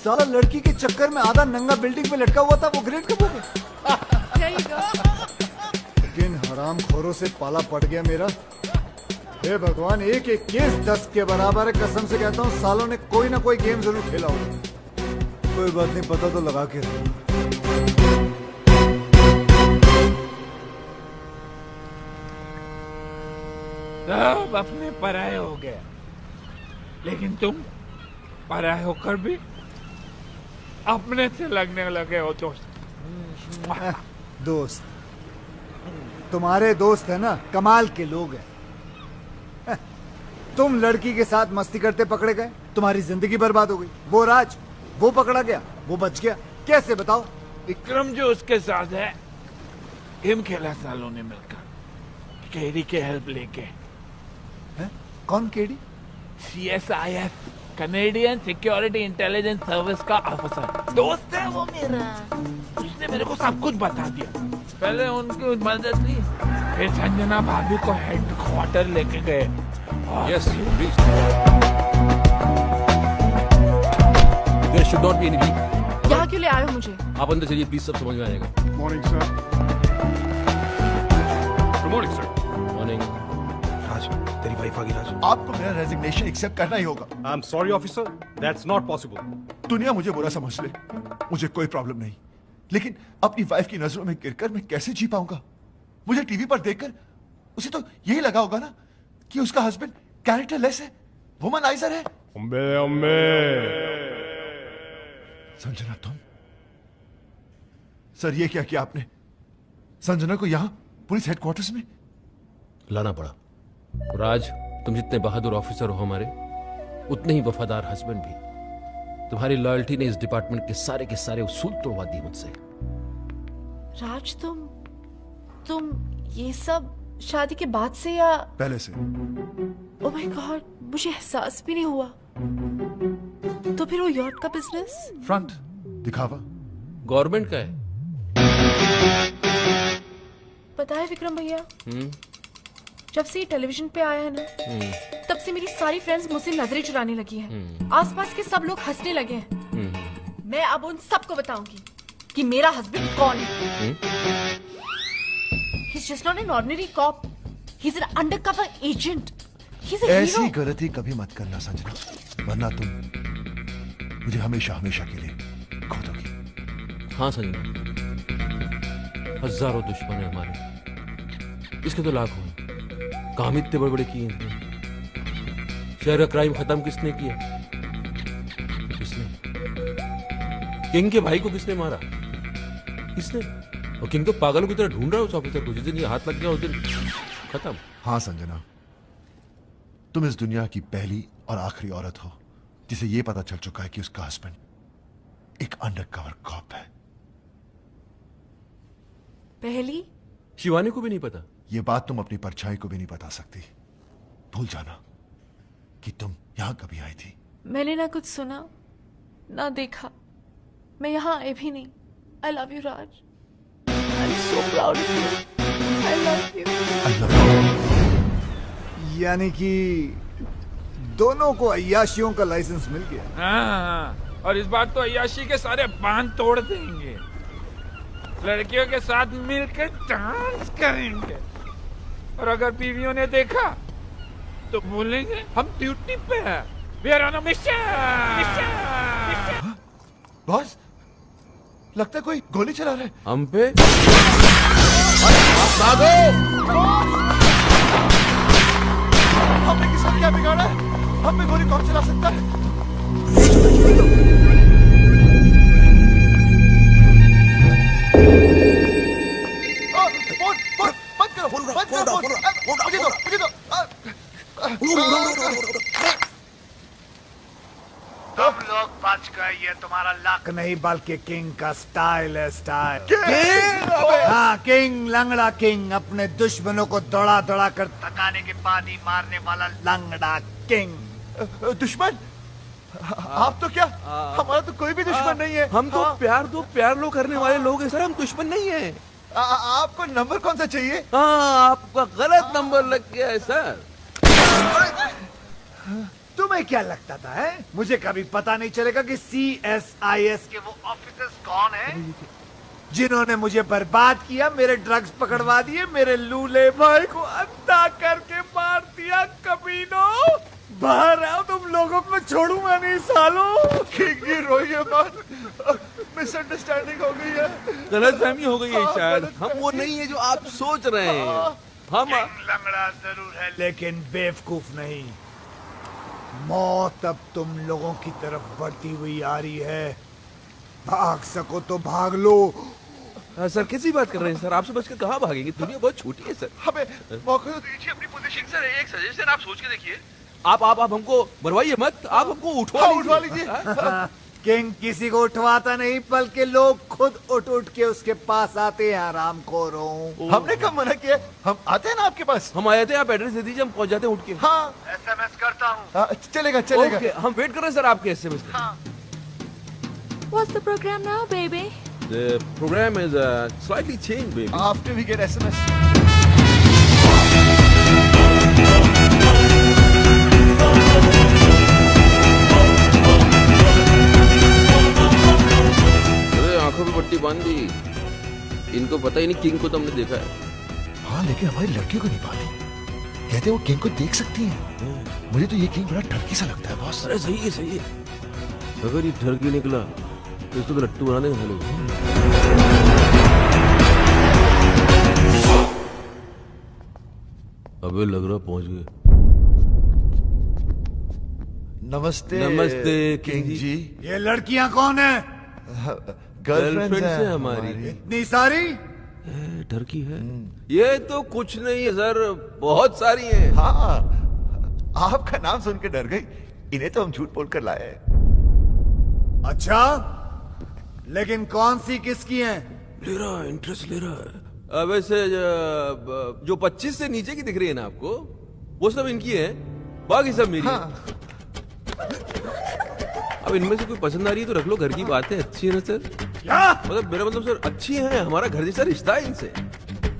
साला लड़की के चक्कर में आधा नंगा बिल्डिंग पे लटका हुआ था, वो ग्रेट कब हो गया? There you go. किन हराम खोरों से पाला पड़ गया मेरा। हे भगवान, एक एक केस 10 के बराबर है। कसम से कहता हूँ सालों ने कोई ना कोई गेम जरूर खेला होगा। कोई बात नहीं, पता तो लगा के रखो। सब अपने पराये हो गए, लेकिन तुम पराये होकर भी अपने से लगने लगे हो दोस्त। दोस्त? तुम्हारे दोस्त है ना, कमाल के लोग हैं। तुम लड़की के साथ मस्ती करते पकड़े गए, तुम्हारी जिंदगी बर्बाद हो गई। वो राज, वो पकड़ा गया, वो बच गया। कैसे बताओ? विक्रम जो उसके साथ है, गेम खेला सालों ने मिलकर, केडी के हेल्प लेके। है? कौन KD? CSIS, Canadian security intelligence service का ऑफिसर। दोस्त है वो मेरा। उसने मेरे को सब कुछ बता दिया। पहले उनकी मदद ली, फिर संजना भाभी को हेडक्वार्टर लेके गए। Yes, please. There should not be any leak. यहाँ क्यों ले आए हो मुझे? आप अंदर चलिए प्लीज, सब समझ में आएगा। Morning sir. Good morning sir. Morning. Raj, तेरी वाइफ आ गई। राज, आपको मेरा रेजिग्नेशन एक्सेप्ट करना ही होगा। I am sorry officer, that's not possible. दुनिया मुझे बुरा समझ ले, मुझे कोई प्रॉब्लम नहीं, लेकिन अपनी वाइफ की नजरों में गिरकर मैं कैसे जी पाऊंगा? मुझे टीवी पर देखकर उसे तो यही लगा होगा ना कि उसका हस्बैंड कैरेक्टरलेस है, वुमनाइजर है। अम्बे अम्बे। संजना तुम? सर ये क्या किया आपने? संजना को यहां पुलिस हेडक्वार्टर्स में लाना पड़ा। राज, तुम जितने बहादुर ऑफिसर हो हमारे, उतने ही वफादार हस्बैंड भी। तुम्हारी लॉयल्टी ने इस डिपार्टमेंट के सारे उसूल तोड़वा दिए मुझसे। राज, तुम ये सब शादी के बाद से या पहले से? ओह माय गॉड, मुझे एहसास भी नहीं हुआ। तो फिर वो यॉट का बिजनेस? फ्रंट दिखावा गवर्नमेंट का है। पता है विक्रम भैया, जब से ये टेलीविजन पे आया है ना, तब से मेरी सारी फ्रेंड्स मुझसे नजरें चुराने लगी हैं। आसपास के सब लोग हंसने लगे हैं। मैं अब उन सबको बताऊंगी कि मेरा हस्बैंड कौन है। He's just not an ordinary cop. He's an undercover agent. He's a hero. ऐसी गलती कभी मत करना संजना, वरना तुम मुझे हमेशा हमेशा के लिए खो दोगी। हाँ संजना, हजारों दुश्मन है हमारे, इसके तो लाखों हैं। काम इतने बड़े बड़े किए इनने। शहर का क्राइम खत्म किसने किया? किसने? किंग के भाई को किसने मारा? किसने? और किंग तो पागलों की तरह ढूंढ रहा है उस ऑफिसर को। जिस दिन ये हाथ लग गया उस दिन खत्म। हाँ संजना, तुम इस दुनिया की पहली और आखिरी औरत हो जिसे ये पता चल चुका है कि उसका हस्बैंड एक अंडरकवर कॉप है। पहली? शिवानी को भी नहीं पता। ये बात तुम अपनी परछाई को भी नहीं बता सकती। भूल जाना कि तुम यहां कभी आई थी। मैंने ना कुछ सुना ना देखा, मैं यहाँ आई भी नहीं। I love you, Raj. I'm so proud of you. I love you. I love you. यानी कि दोनों को अय्याशियों का लाइसेंस मिल गया। हाँ, और इस बार तो अय्याशी के सारे बांध तोड़ देंगे। लड़कियों के साथ मिलकर डांस करेंगे, और अगर बीवियों ने देखा तो बोलेंगे हम ड्यूटी पे हैं। We are on a mission. Boss, लगता है कोई गोली चला रहा है हम पे। भागो! हमने किसका क्या बिगाड़ा है? हम पे गोली कौन चला सकता है? फोन बंद करो, मुझे दो। तुम लोग राज का ये तुम्हारा लक नहीं बल्कि किंग का स्टाइल है, स्टाइल। हाँ, किंग, लंगड़ा किंग, अपने दुश्मनों को दौड़ा दौड़ा कर थकाने के बाद ही मारने वाला लंगड़ा किंग। दुश्मन? आप तो क्या, हमारा तो कोई भी दुश्मन नहीं है। हम तो प्यार लो करने वाले लोग हैं सर, हम दुश्मन नहीं है। आपको नंबर कौन सा चाहिए? हाँ, आपका गलत नंबर लग गया है सर। तुम्हें क्या लगता था है? मुझे कभी पता नहीं चलेगा कि CSIS के वो ऑफिसर्स कौन हैं जिन्होंने मुझे बर्बाद किया, मेरे ड्रग्स पकड़वा दिए, मेरे लूले भाई को अंधा करके मार दिया। कमीनों, बाहर आओ, तुम लोगों को मैं छोड़ूंगा नहीं सालों। किंग रोइए मत, मिसअंडरस्टैंडिंग हो गई है, गलतफहमी हो गई है शायद। हम वो नहीं है जो आप सोच रहे हैं। हम लंगड़ा जरूर है लेकिन बेवकूफ नहीं। मौत अब तुम लोगों की तरफ बढ़ती हुई आ रही है, भाग सको तो भाग लो। सर कैसी बात कर रहे हैं सर, आपसे बचकर कहाँ भागेंगे, दुनिया बहुत छोटी है सर। हमें मौका तो दीजिए अपनी पोजीशन। सर एक सजेशन आप सोच के देखिए। आप हमको मरवाइए मत, आप हमको उठवा लीजिए। किंग किसी को उठवाता नहीं बल्कि लोग खुद उठ के उसके पास आते हैं। हरामखोरों, हमने कब मना किया? हम आते हैं ना आपके पास। हम आए थे, आप एड्रेस दे दीजिए, हम पहुंच जाते हैं उठ के। हाँ, SMS करता हूँ। चलेगा। हम वेट कर रहे हैं सर आपके SMS के। हाँ। What's the program now, baby? The program is slightly changed, baby. After we get SMS. आंखों पे पट्टी बांध दी, इनको पता ही नहीं किंग को तो हमने देखा है। हाँ, लेकिन हमारी लड़कियों को नहीं पाती। कहते वो किंग को देख सकती है। मुझे तो ये किंग बड़ा ठरकी सा लगता है बॉस। अरे सही है। अगर ये ठरकी निकला तो इसको तो लट्टू बनाने का लोग। अबे लग रहा पहुंच गए। नमस्ते किंग जी। ये लड़कियां कौन है? गर्लफ्रेंड है हमारी। इतनी सारी? टर्की है? ये तो कुछ नहीं है सर, बहुत सारी हैं। हाँ, आपका नाम सुन के डर गई। इन्हें तो हम झूठ बोलकर लाए। अच्छा, लेकिन कौन सी किसकी हैं? ले रहा है, इंटरेस्ट ले रहा है। वैसे जो 25 से नीचे की दिख रही है ना आपको, वो सब इनकी है, बाकी सब मेरी। हाँ। अब इनमें से कोई पसंद आ रही है तो रख लो, घर की बात है। अच्छी है ना सर? क्या मतलब मेरा मतलब सर, अच्छी है, हमारा घर जैसा रिश्ता है इनसे।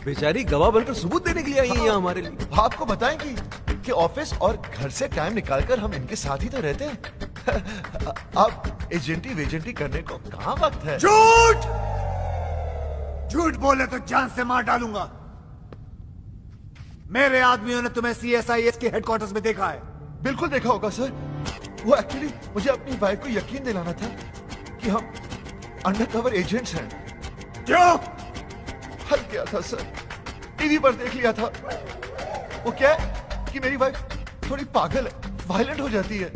बेचारी गवाह बनकर सबूत देने के लिए आई है यहाँ हमारे लिए। आपको बताएंगी कि ऑफिस और घर से टाइम निकालकर हम इनके साथ ही तो रहते हैं। अब एजेंटी वेजेंटी करने को कहाँ वक्त है? झूठ बोले तो जान से मार डालूंगा। मेरे आदमियों ने तुम्हें CSIS के हेडक्वार्टर्स में देखा है। बिल्कुल देखा होगा सर। वो एक्चुअली मुझे अपनी वाइफ को यकीन दिलाना था कि हम अंडरकवर एजेंट्स हैं। क्यों? हल किया था सर, टीवी पर देख लिया था। वो क्या है कि मेरी वाइफ थोड़ी पागल है, वायलेंट हो जाती है।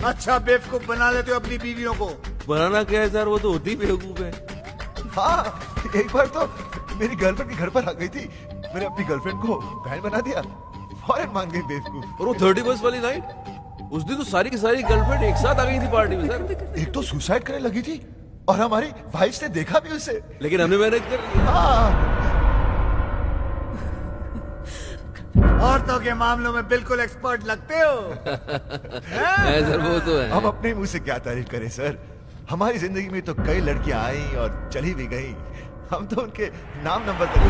अच्छा, बेवकूफ बना लेते हो अपनी बीवियों को। बनाना क्या है सर, वो तो होती बेवकूफ है। हाँ, एक बार तो मेरी गर्लफ्रेंड के घर पर आ गई थी, मैंने अपनी गर्लफ्रेंड को बहन बना दिया, फौरन मान गई बेवकूफ। और वो 31 वाली नाइट, उस दिन तो सारी की सारी गर्लफ्रेंड एक साथ आ गई थी पार्टी में सर। एक तो सुसाइड करने लगी थी और हमारी वाइफ ने देखा भी उसे, लेकिन हमने मैनेज कर लिया। औरतों के मामलों में बिल्कुल एक्सपर्ट लगते हो। सर वो तो है। हम अपने मुंह से क्या तारीफ करें सर, हमारी जिंदगी में तो कई लड़कियां आई और चली भी गई, हम तो उनके नाम नंबर तक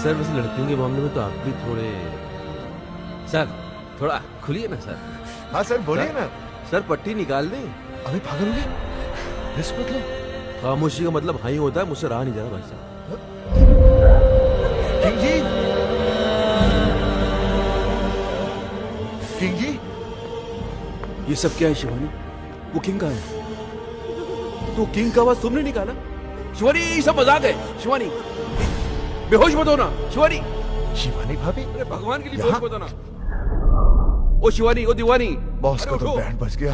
सर। वैसे लड़कियों के मामले में तो आप भी थोड़े सर, थोड़ा खुलिए ना सर। हाँ सर, बोलिए ना सर। पट्टी निकाल दें। अभी पागल हो गए? रिस्क मत लो। खामोशी का मतलब हाँ ही होता है, मुझसे रहा नहीं जा रहा भाई साहब। किंग जी, किंग जी, ये सब क्या है शिवानी? वो किंग का है तो किंग का आवाज तुमने निकाला? शिवानी, ये सब मजाक है। शिवानी, बेहोश मत होना। शिवानी, शिवानी भाभी, अरे भगवान के लिए बेहोश मत होना। ओ शिवानी, ओ दीवानी, बॉस का तो बैंड बज गया।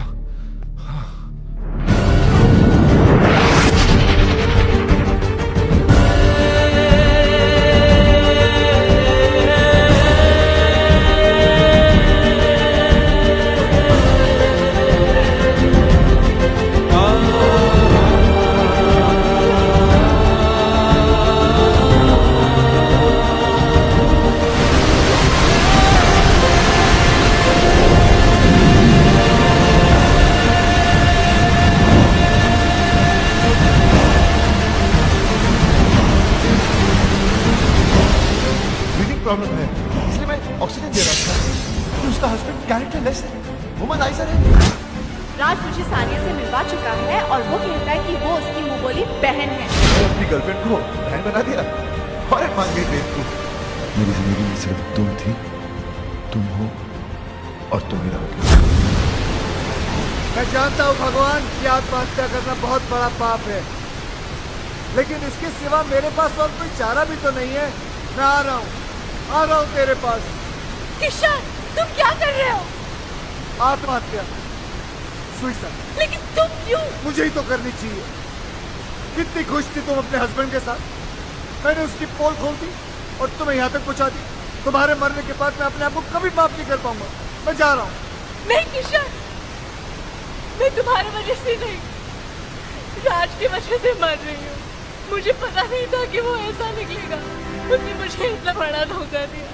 प्रॉब्लम है, इसलिए मैं ऑक्सीजन दे रहा था। कि उसका हस्बैंड कैरेक्टरलेस है, वुमनाइजर है। राज मुझे सानिया से मिलवा चुका है और वो कहता है कि वो उसकी मुंह बोली बहन है। अपनी गर्लफ्रेंड को बहन बना दिया और मान गई बेवकूफ। मेरी जिंदगी में सिर्फ तुम थी, तुम हो और तुम ही रहोगे। मैं जानता हूँ भगवान कि आत्महत्या करना बहुत बड़ा पाप है, लेकिन इसके सिवा मेरे पास और कोई चारा भी तो नहीं है। मैं आ रहा हूँ तेरे पास। किशन, तुम क्या कर रहे हो? आत्महत्या, सुसाइड। लेकिन तुम क्यों? मुझे ही तो करनी चाहिए। कितनी खुश थी तुम अपने हस्बैंड के साथ, मैंने उसकी पोल खोल दी और तुम्हें यहाँ तक पहुँचा दी। तुम्हारे मरने के बाद मैं अपने आप को कभी माफ नहीं कर पाऊंगा। मैं जा रहा हूँ। नहीं किशन, मैं तुम्हारी वजह से नहीं, राज की वजह से मर रही हूँ। मुझे पता नहीं था कि वो ऐसा निकलेगा। उसने मुझे इतना बड़ा धोखा दिया।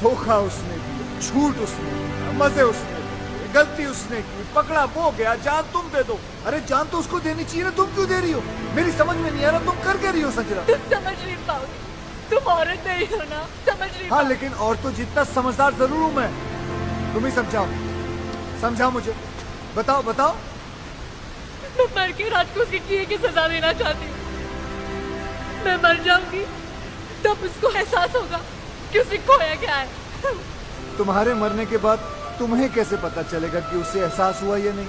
धोखा उसने दिया, झूठ उसने दिया, मजे उसने दिए, गलती उसने की, पकड़ा वो गया। जान तुम दे दो। अरे जान तो उसको देनी चाहिए ना, तुम क्यों दे रही हो? मेरी समझ में नहीं आ रहा तुम कर क्या रही हो संजना? तुम समझ नहीं पाओगे, तुम औरत नहीं हो ना, समझ नहीं। हाँ, लेकिन और तो जितना समझदार जरूर हूँ मैं। तुम ही समझाओ, समझाओ मुझे। बताओ बताओ। मैं मर के राज को उसके किए की सजा देना चाहती हूँ। मैं मर जाऊंगी तब उसको एहसास होगा कि उसे खोया क्या है। तुम्हारे मरने के बाद तुम्हें कैसे पता चलेगा कि उसे एहसास हुआ या नहीं?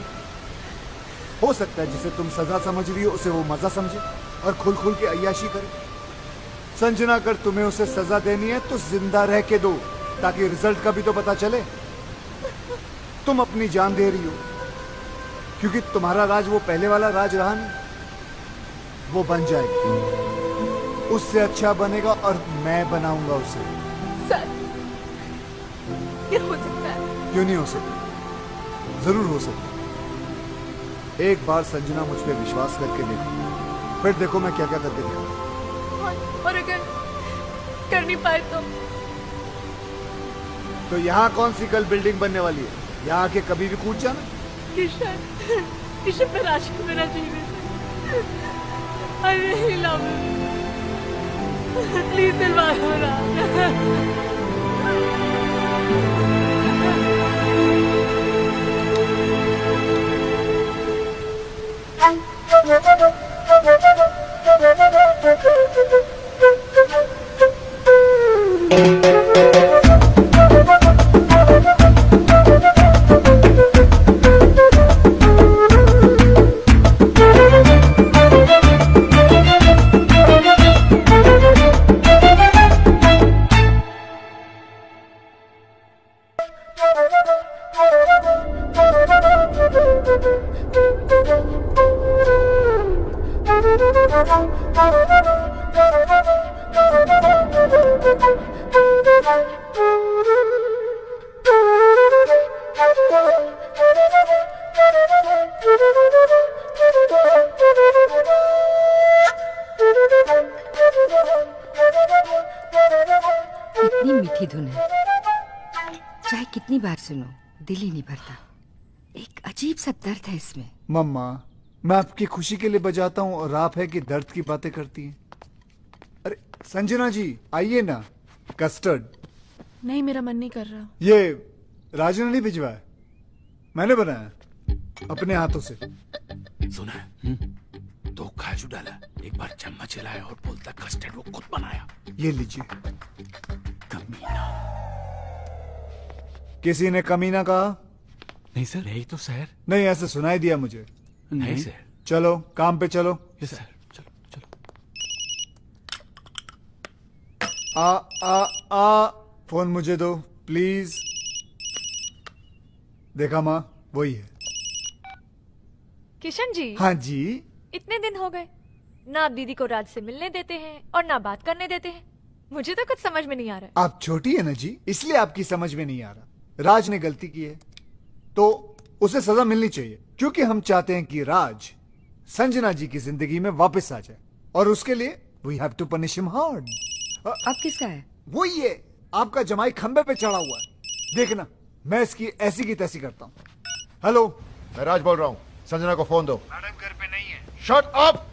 हो सकता है जिसे तुम सजा समझ रही हो उसे वो मजा समझे और खुल खुल के अय्याशी करे। संजना, अगर तुम्हें उसे सजा देनी है तो जिंदा रह के दो, ताकि रिजल्ट का भी तो पता चले। तुम अपनी जान दे रही हो क्योंकि तुम्हारा राज वो पहले वाला राज रहा नहीं, वो बन जाएगा, उससे अच्छा बनेगा और मैं बनाऊंगा उसे। सर, ये हो सकता है? क्यों नहीं हो सकता? जरूर हो सकता। एक बार संजना मुझ पे विश्वास करके देखो, फिर देखो मैं क्या क्या करके दिखाऊंगा। और अगर कर नहीं पाए तो यहाँ कौन सी कल बिल्डिंग बनने वाली है? यहाँ आके कभी भी कूद जाना। किशन, किशन मैं राज को मेरा जीवन, I really love you. Please दिलवा दो राज। कितनी मीठी धुन है, चाहे कितनी बार सुनो दिल ही नहीं भरता। एक अजीब सा दर्द है इसमें। मम्मा, मैं आपकी खुशी के लिए बजाता हूँ और आप है कि दर्द की बातें करती हैं। अरे संजना जी आइए ना, कस्टर्ड। नहीं, मेरा मन नहीं कर रहा। ये राजू ने नहीं भिजवाया, मैंने बनाया अपने हाथों से। सुना है? दो काजू डाला, एक बार चम्मच हिलाया और बोलता कस्टर्ड वो खुद बनाया। ये लीजिए। कमीना। किसी ने कमीना कहा? नहीं सर। नहीं तो सर। नहीं, ऐसे सुनाई दिया मुझे। नहीं सर। चलो काम पे चलो। Yes sir. चलो चलो। आ फोन मुझे दो प्लीज। देखा माँ, वही है। किशन जी। हाँ जी। इतने दिन हो गए, ना आप दीदी को राज से मिलने देते हैं और ना बात करने देते हैं। मुझे तो कुछ समझ में नहीं आ रहा है। आप छोटी है ना जी, इसलिए आपकी समझ में नहीं आ रहा। राज ने गलती की है तो उसे सजा मिलनी चाहिए, क्योंकि हम चाहते हैं कि राज संजना जी की जिंदगी में वापस आ जाए, और उसके लिए we have to punish him hard. अब किसका है? वो ये आपका जमाई खंबे पे चढ़ा हुआ है, देखना मैं इसकी ऐसी की तैसी करता हूँ। हेलो, मैं राज बोल रहा हूँ, संजना को फोन दो। मैडम घर पे नहीं है। Shut up.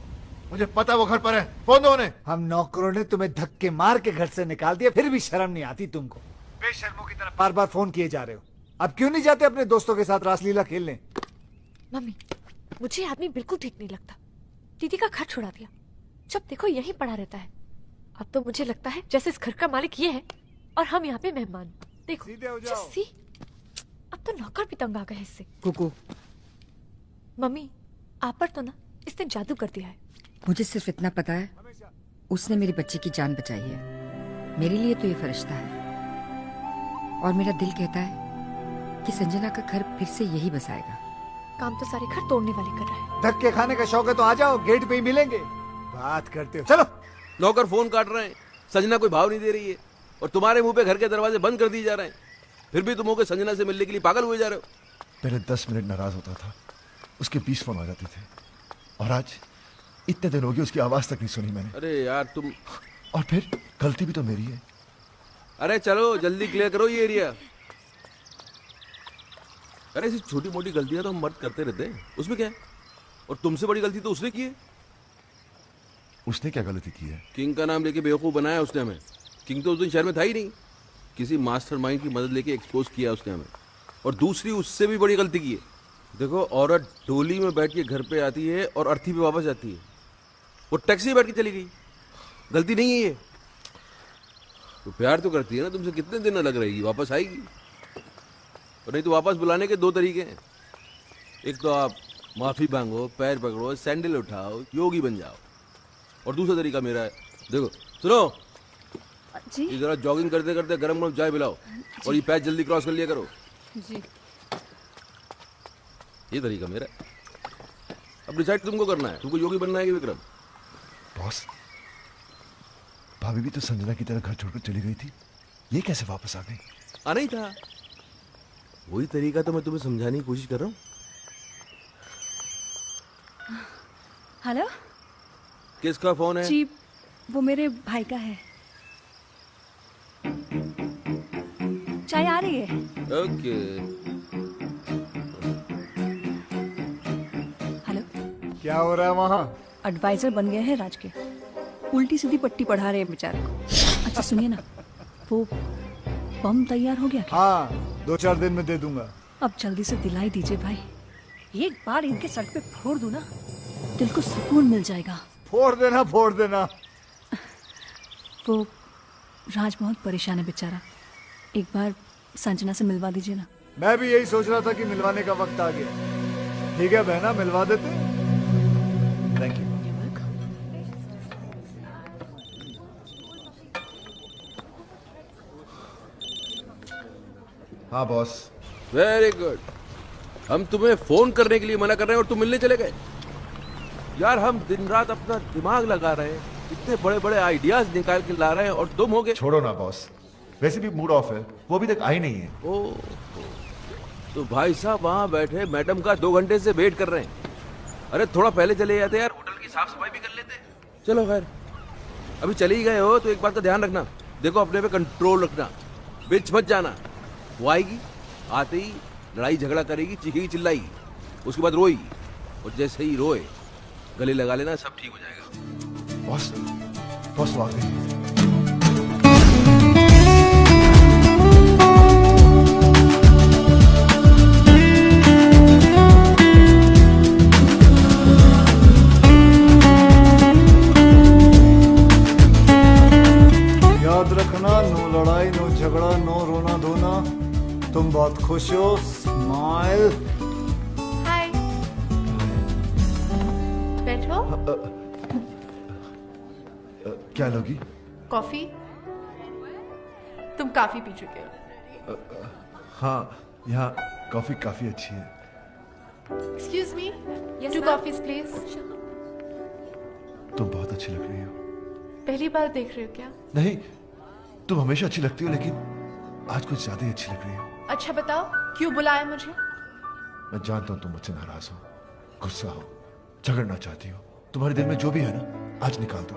मुझे पता है वो घर पर है, फोन दो उन्हें। हम नौकरों ने तुम्हें धक्के मार के घर से निकाल दिया, फिर भी शर्म नहीं आती तुमको। बेशर्मों की तरह बार बार फोन किए जा रहे हो। अब क्यों नहीं जाते अपने दोस्तों के साथ रासलीला खेलने? मम्मी, मुझे आदमी बिल्कुल ठीक नहीं लगता। दीदी का घर छुड़ा दिया, जब देखो यहीं पड़ा रहता है। अब तो मुझे लगता है जैसे इस घर का मालिक ये है और हम यहाँ पे मेहमान। देखो जस्सी, अब तो नौकर भी तंग आ गए इससे। कुकू, मम्मी आप पर तो ना इसने जादू कर दिया है। मुझे सिर्फ इतना पता है, उसने मेरी बच्ची की जान बचाई है। मेरे लिए तो ये फरिश्ता है, और मेरा दिल कहता है कि संजना का घर फिर से यही बसाएगा। काम तो सारे घर तोड़ने वाले कर रहा है। धक्के खाने का शौक है तो आ जाओ, गेट पे ही मिलेंगे। बात करते हो, चलो। नौकर फोन काट रहे हैं, संजना कोई भाव नहीं दे रही है, और तुम्हारे मुंह पे घर के दरवाजे बंद कर दिए जा रहे हैं। फिर भी तुम होकर संजना से मिलने के लिए पागल हुए जा रहे हो। पहले 10 मिनट नाराज होता था, उसके 20 फोन आ जाते थे, और आज इतने दिन हो गए उसकी आवाज तक नहीं सुनी मैंने। अरे यार तुम, और फिर गलती भी तो मेरी है। अरे चलो जल्दी क्लियर करो ये एरिया। अरे ऐसी छोटी मोटी गलतियां तो हम मर्द करते रहते हैं, उसमें क्या है? और तुमसे बड़ी गलती तो उसने की है। उसने क्या गलती की है? किंग का नाम लेके बेवकूफ बनाया उसने हमें। किंग तो उस दिन शहर में था ही नहीं, किसी मास्टरमाइंड की मदद लेके एक्सपोज किया उसने हमें। और दूसरी उससे भी बड़ी गलती की है। देखो, औरत डोली में बैठ के घर पे आती है और अर्थी पे वापस जाती है, वो टैक्सी में बैठ के चली गई। गलती नहीं है ये। तो प्यार तो करती है ना तुमसे, कितने दिन अलग रहेगी, वापस आएगी। और नहीं तो वापस बुलाने के 2 तरीके हैं। एक तो आप माफी मांगो, पैर पकड़ो, सैंडल उठाओ, योगी बन जाओ। और दूसरा तरीका मेरा है, देखो सुनो जी, जरा जॉगिंग करते करते गरम गरम चाय पिलाओ, और ये पैच जल्दी क्रॉस कर लिया करो जी। ये तरीका मेरा है। अब डिसाइड तुमको करना है, तुमको योगी बनना है कि विक्रम। बॉस, भाभी भी तो संजना की तरह घर छोड़कर चली गई थी, ये कैसे वापस आ गई? आना ही था, वही तरीका तो मैं तुम्हें समझाने की कोशिश कर रहा हूँ। हेलो किसका फोन है? जी, वो मेरे भाई का है। चाय आ रही है। ओके। हेलो, क्या हो रहा है वहाँ? एडवाइजर बन गए हैं राज के, उल्टी सीधी पट्टी पढ़ा रहे हैं बेचारे को। अच्छा सुनिए ना, वो बम तैयार हो गया क्या? हाँ, 2-4 दिन में दे दूंगा। अब जल्दी से दिलाई दीजिए भाई, एक बार इनके सर पे फोड़ दूं ना, दिल को सुकून मिल जाएगा। फोड़ देना, फोड़ देना। वो राज बहुत परेशान है बेचारा, एक बार संजना से मिलवा दीजिए ना। मैं भी यही सोच रहा था कि मिलवाने का वक्त आ गया। ठीक है बहना, मिलवा देते। Thank you. हाँ बॉस। Very good. हम तुम्हें फोन करने के लिए मना कर रहे हैं और तुम मिलने चले गए। यार हम दिन रात अपना दिमाग लगा रहे हैं, इतने बड़े बड़े आइडियाज निकाल के ला रहे हैं, और तुम हो गए। छोड़ो ना बॉस, वैसे भी मूड ऑफ है, वो अभी तक आई नहीं है। ओ, तो भाई साहब वहाँ बैठे मैडम का 2 घंटे से वेट कर रहे हैं। अरे थोड़ा पहले चले जाते यार, होटल की साफ सफाई भी कर लेते। चलो खैर, अभी चले ही गए हो तो एक बात का ध्यान रखना, देखो अपने पे कंट्रोल रखना, बीच मत जाना। वो आएगी, आते ही लड़ाई झगड़ा करेगी, चीखेगी चिल्लाएगी, उसके बाद रोएगी, और जैसे ही रोए गले लगा लेना, सब ठीक हो जाएगा। बॉस, बॉस वो आ गई। याद रखना, नो लड़ाई, नो झगड़ा, नो रोना धोना। तुम बहुत खुश हो, स्माइल। हाय, बैठो। क्या लोगी? कॉफी? तुम काफी पी चुके हो। हाँ, यहाँ कॉफी काफी अच्छी है। Excuse me, 2 coffees please. तुम बहुत अच्छी लग रही हो। पहली बार देख रहे हो क्या? नहीं, तुम हमेशा अच्छी लगती हो, लेकिन आज कुछ ज्यादा ही अच्छी लग रही हो। अच्छा बताओ, क्यों बुलाया मुझे? मैं जानता हूँ तुम मुझसे नाराज हो, गुस्सा हो, झगड़ना चाहती हो। तुम्हारे दिल में जो भी है ना, आज निकाल दो।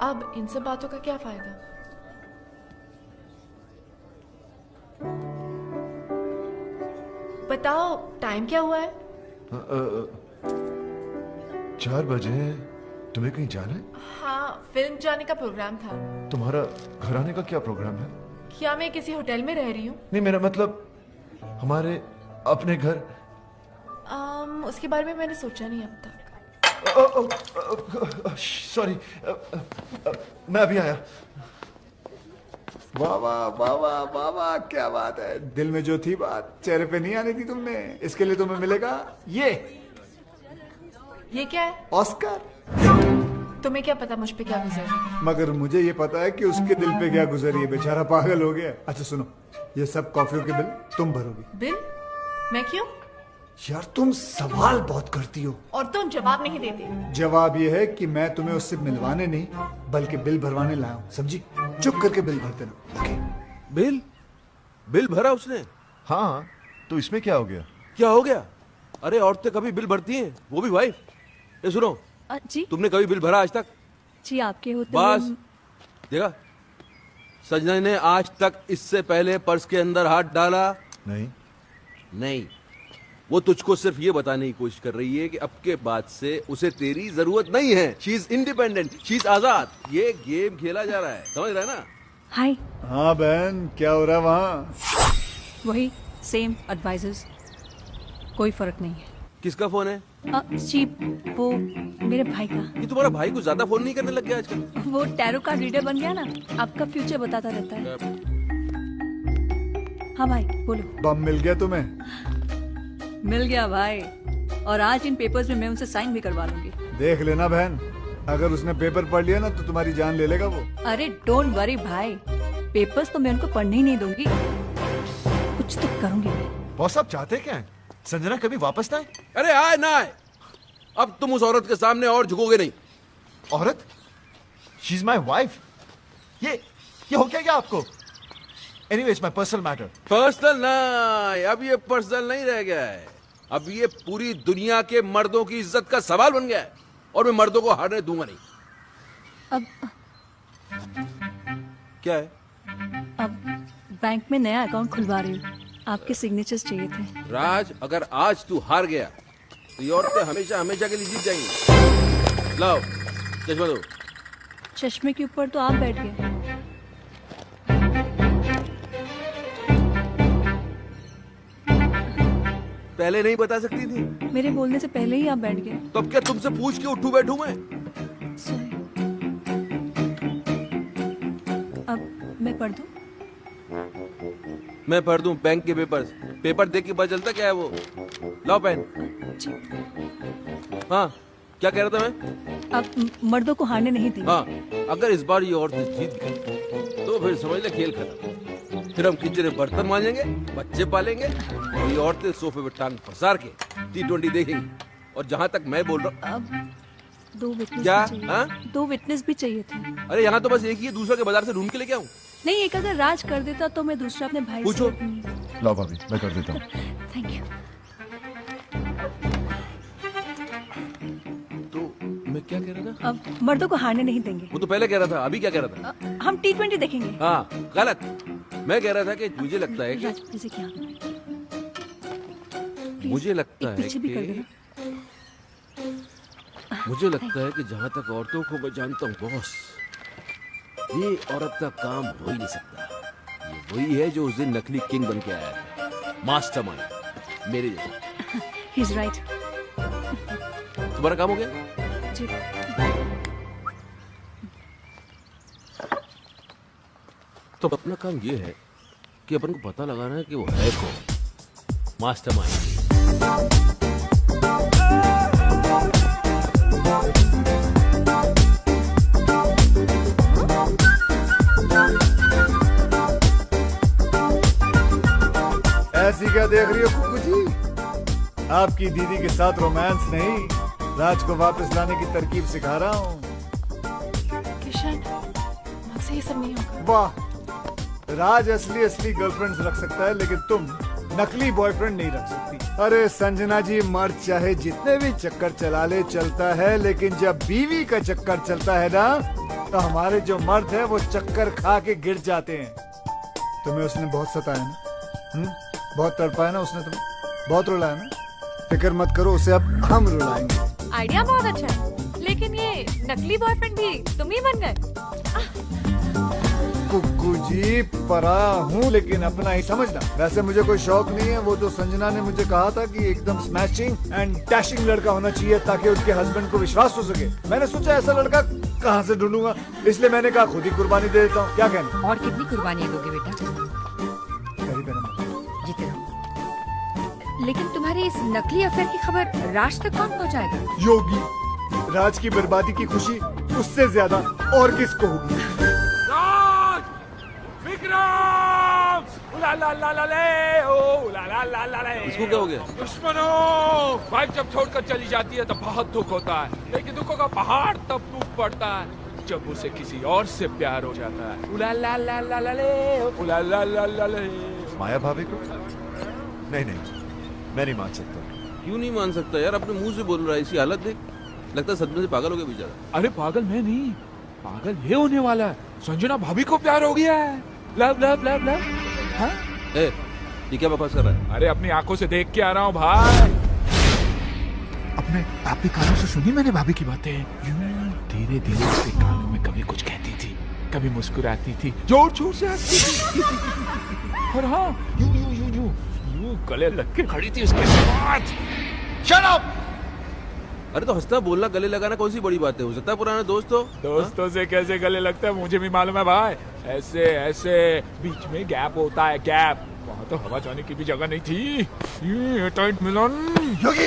अब इन सब बातों का क्या फायदा? बताओ टाइम क्या हुआ है? 4 बजे। तुम्हें कहीं जाना है? हाँ, फिल्म जाने का प्रोग्राम था। तुम्हारा घर आने का क्या प्रोग्राम है? क्या मैं किसी होटल में रह रही हूँ? नहीं, मेरा मतलब हमारे अपने घर। उसके बारे में मैंने सोचा नहीं अब तक। सॉरी, मैं अभी आया। वाह वाह वाह वाह वाह वाह, क्या बात है। दिल में जो थी बात चेहरे पे नहीं आने दी तुमने। इसके लिए तुम्हें मिलेगा ये क्या है? ऑस्कर। तुम्हें क्या पता मुझ पे क्या गुजरी? मगर मुझे ये पता है कि उसके दिल पे क्या गुजरी है। बेचारा पागल हो गया। अच्छा सुनो, ये सब कॉफियों के बिल तुम भरोगी। बिल? मैं क्यों? यार तुम सवाल बहुत करती हो और तुम जवाब नहीं देते। जवाब ये है कि मैं तुम्हें उससे मिलवाने नहीं बल्कि बिल भरवाने लाया हूँ, समझी? चुप करके बिल भर देना। ओके? बिल भरा उसने? हाँ, तो इसमें क्या हो गया? क्या हो गया? अरे औरतें कभी बिल भरती हैं, वो भी वाइफ। ये सुनो, जी तुमने कभी बिल भरा आज तक? जी आपके होते बस देखा, संजना ने आज तक इससे पहले पर्स के अंदर हाथ डाला नहीं। वो तुझको सिर्फ ये बताने की कोशिश कर रही है कि अब के बाद से उसे तेरी जरूरत नहीं है। She is independent, she is आजाद। ये गेम खेला जा रहा है, समझ रहा है ना? हाय। हाँ बहन, क्या हो रहा है वहाँ? वही सेम एडवाइजर्स, कोई फर्क नहीं है। किसका फोन है? जी वो मेरे भाई का। ये तुम्हारा भाई को ज्यादा फोन नहीं करने लग गया आजकल? वो टैरो कार्ड रीडर बन गया ना, आपका फ्यूचर बताता रहता है। हाँ भाई बोलो। बम मिल गया तुम्हें? मिल गया भाई, और आज इन पेपर्स में मैं उनसे साइन भी करवा लूंगी। देख लेना बहन, अगर उसने पेपर पढ़ लिया ना तो तुम्हारी जान ले लेगा वो। अरे डोंट वरी भाई, पेपर्स तो मैं उनको पढ़ने ही नहीं दूंगी, कुछ तो करूंगी मैं। बॉस आप चाहते क्या हैं? संजना कभी वापस ना आए? अरे आए ना आए, अब तुम उस औरत के सामने और झुकोगे नहीं। औरत? She is my wife. ये हो क्या आपको? Anyways, my personal matter. Personal नहीं, अब ये पर्सनल नहीं रह गया है। अब ये पूरी दुनिया के मर्दों की इज्जत का सवाल बन गया है, और मैं मर्दों को हारने दूंगा नहीं। अब क्या है? अब बैंक में नया अकाउंट खुलवा रही हूँ, आपके सिग्नेचर्स चाहिए थे। राज, अगर आज तू हार गया तो ये औरतें हमेशा हमेशा के लिए जीत जाएंगी। लाओ चश्मा दो। चश्मे के ऊपर तो आप बैठ गए। पहले नहीं बता सकती थी? मेरे बोलने से पहले ही आप बैठ गए। तो अब क्या तुमसे पूछ के उठूं बैठूं मैं? अब मैं पढ़ दूं? मैं पढ़ दूं बैंक के पेपर देख के पता चलता क्या है वो। लाओ पेन। हाँ, क्या कह रहा था मैं? अब मर्दों को हारने नहीं देंगे। हाँ, अगर इस बार ये औरतें जीत गई तो फिर समझ ले खेल खत्म। फिर हम किचन में बर्तन मांजेंगे, बच्चे पालेंगे, और ये औरतें सोफे पे टांग पसार के T20 देखेंगी। और जहाँ तक मैं बोल रहा हूँ, अब 2 विटनेस क्या? भी चाहिए। हाँ? 2 विटनेस भी चाहिए थे। अरे यहाँ तो बस एक ही है, दूसरा के बाजार से ढूंढ के लेके आऊं? नहीं, एक अगर राज कर देता तो मैं दूसरा अपने भाई पूछो। से। लो भाभी, मैं कर देता हूँ। Thank you. मैं क्या कह रहा था? अब मर्दों को हारने नहीं देंगे। वो तो पहले कह रहा था, अभी क्या कह रहा था? हम T20 देखेंगे। हाँ, गलत। मैं कह रहा था कि मुझे लगता है कि राज, प्लीज क्या? मुझे लगता है पीछे भी कर कि देना। मुझे लगता है कि जहाँ तक औरतों को मैं जानता हूँ बॉस, ये औरत का काम हो ही नहीं सकता। ये वही है जो उस दिन नकली किंग बन के आया था, मास्टरमाइंड, मेरे जैसा। He's right। तुम्हारा काम हो गया? जी। तो अपना काम ये है कि अपन को पता लगाना है कि वो है कौन, मास्टरमाइंड। ऐसी क्या देख रही हो कुकू जी? आपकी दीदी के साथ रोमांस नहीं, राज को वापस लाने की तरकीब सिखा रहा हूँ। किशन, मुझसे ये सब नहीं होगा। वाह, राज असली गर्लफ्रेंड्स रख सकता है लेकिन तुम नकली बॉयफ्रेंड नहीं रख सकती। अरे संजना जी, मर्द चाहे जितने भी चक्कर चला ले चलता है, लेकिन जब बीवी का चक्कर चलता है ना तो हमारे जो मर्द है वो चक्कर खा के गिर जाते हैं। तुम्हें उसने बहुत सताया ना? बहुत तड़पाया ना उसने तुम्हें? बहुत रुलाया ना? फिक्र मत करो, उसे अब हम रुलाएंगे। आइडिया बहुत अच्छा है। लेकिन ये नकली बॉयफ्रेंड भी तुम ही बन गए। कुक्कू जी पराया हूँ लेकिन अपना ही समझना। वैसे मुझे कोई शौक नहीं है, वो तो संजना ने मुझे कहा था कि एकदम स्मैशिंग एंड डैशिंग लड़का होना चाहिए ताकि उसके हस्बैंड को विश्वास हो सके। मैंने सोचा ऐसा लड़का कहाँ से ढूंढूंगा, इसलिए मैंने कहा खुद ही कुर्बानी दे देता हूँ। क्या कहना? और कितनी कुर्बानियां दोगे बेटा? जीते रहो। लेकिन तुम्हारी इस नकली अफेयर की खबर राज तक कौन पहुंचाएगा? योगी। राज की बर्बादी की खुशी उससे ज्यादा और किसको होगी? विक्रम! ला ला ला ला ले, ओ ला ला ला ला ले। इसको क्या हो गया? दुश्मनों! वाइफ जब छोड़कर चली जाती है तो बहुत दुख होता है, लेकिन दुखों का पहाड़ तब टूट पड़ता है जब उसे किसी और से प्यार हो जाता है। उला ला ला ला ला ले, उला ला ला ला ले। माया भाभी को? नहीं, मैं नहीं मान सकता। क्यों नहीं मान सकता यार? अपने मुंह से बोल रहा है, इसी हालत देख, लगता है सदमे से पागल हो गया बेचारा। अरे पागल मैं नहीं, पागल ये होने वाला है। संजना भाभी को प्यार हो गया है। Love love love love. हाँ? ये क्या बकवास कर रहा है? अरे अपनी आंखों से देख के आ रहा हूँ भाई। अपने आपके कानों से सुनी मैंने भाभी की बातें। धीरे धीरे उसके कानों में कभी कुछ कहती थी, कभी मुस्कुराती थी, जोर जोर से हंसती थी। और हाँ, यूं गले लग के खड़ी थी उसके साथ। Shut up! अरे तो हंसना बोलना गले लगाना कौन सी बड़ी बात है? हो सकता है पुराना दोस्त हो। दोस्तों से कैसे गले लगता है मुझे भी मालूम है भाई। ऐसे ऐसे बीच में गैप होता है, गैप। वहाँ तो हवा जाने की भी जगह नहीं थी। ये टाइट मिलन। योगी,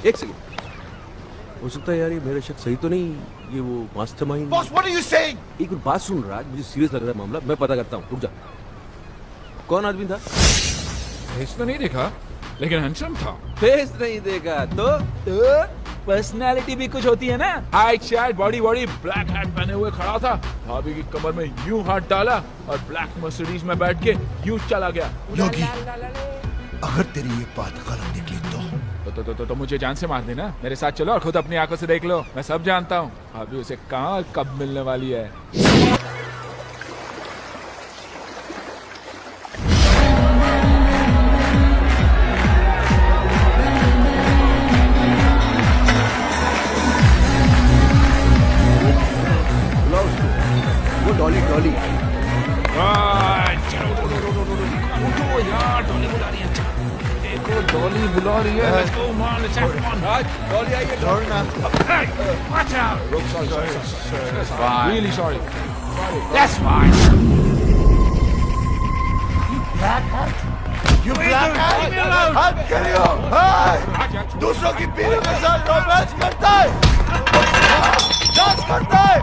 एक सेकंड। हो सकता है यार ये मेरा शक सही तो नहीं, ये वो mastermind. Boss, what are you saying? एक बार बात सुन राज, मुझे सीरियस लग रहा है मामला, मैं पता करता हूँ, रुक जा। कौन आदमी था? फेस तो नहीं देखा, लेकिन हैंडसम था। फेस नहीं देखा तो पर्सनालिटी भी कुछ होती है ना। Height शाइट body body, black hat पहने हुए खड़ा था, भाभी की कमर में यूं हाथ डाला और ब्लैक मर्सिडीज में बैठ के यूं चला गया। योगी, अगर तेरी ये बात गलत निकली तो मुझे जान से मार देना। मेरे साथ चलो और खुद अपनी आंखों से देख लो, मैं सब जानता हूँ। भाभी उसे कहाँ कब मिलने वाली है। डॉली डॉली उठो यार, डॉली बुला रही है। देखो डॉली बुला रही है। Let's go man, let's have fun. Dolly आई है। छोड़ना। Hey, watch out. Sorry. Really sorry. That's fine. You black hat! हाथ करियो! हाय! दूसरों की बीवी के साथ रोमांस करता है! डांस करता है!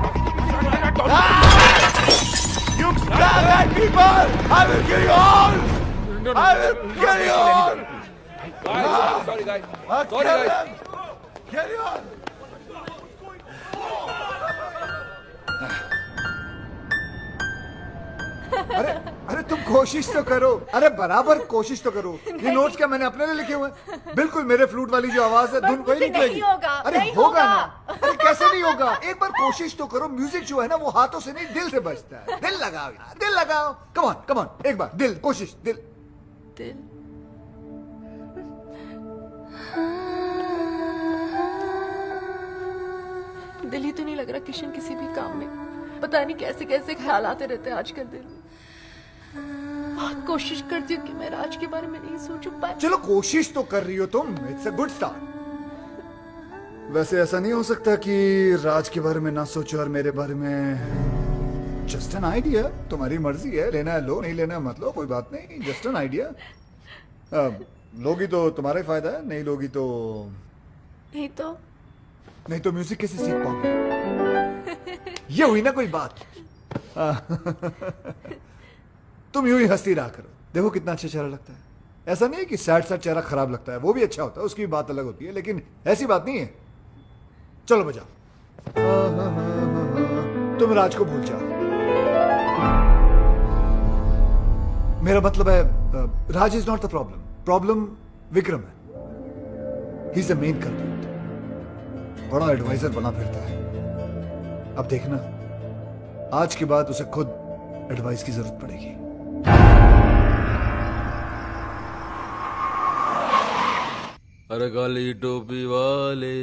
You black hat people! I will kill you all! I will kill you all! Sorry guys. Sorry guys. Kill you all! अरे तुम कोशिश तो करो। अरे बराबर कोशिश तो करो। ये नोट्स क्या मैंने अपने लिए लिखे हुए हैं? बिल्कुल मेरे फ्लूट वाली जो आवाज है, धुन वही निकलेगी। अरे होगा ना। अरे कैसे नहीं होगा? एक बार कोशिश तो करो। म्यूजिक जो है ना वो हाथों से नहीं दिल से बजता है। दिल लगाओ यार, दिल लगाओ। कम ऑन कम ऑन, एक बार दिल, कोशिश, दिल दिल। दिल ही तो नहीं लग रहा किशन किसी भी काम में। पता नहीं कैसे कैसे ख्याल आते रहते हैं आजकल दिल में। बहुत कोशिश करती हूँ कि मैं राज के बारे में नहीं सोचूं, पर चलो कोशिश तो कर रही हो तुम। It's a good start. वैसे ऐसा नहीं हो सकता कि राज के बारे में ना सोचो और मेरे बारे में। Just an idea. तुम्हारी मर्जी है, लेना है लो, नहीं लेना है मत लो, कोई बात नहीं। Just an idea. लोगी तो तुम्हारा ही फायदा है, नहीं लोगी तो नहीं तो म्यूजिक कैसे सीख पाओगे? ये हुई ना कोई बात। तुम यूं ही हंसती रहा करो, देखो कितना अच्छा चेहरा लगता है। ऐसा नहीं है कि सैड सैड चेहरा खराब लगता है, वो भी अच्छा होता है, उसकी बात अलग होती है, लेकिन ऐसी बात नहीं है। चलो बजाओ। तुम राज को भूल जाओ। मेरा मतलब है Raj is not the problem, problem Vikram है। He is the main culprit. बड़ा एडवाइजर बना फिरता है। अब देखना, आज के बाद उसे खुद एडवाइस की जरूरत पड़ेगी। अरे काली टोपी वाले,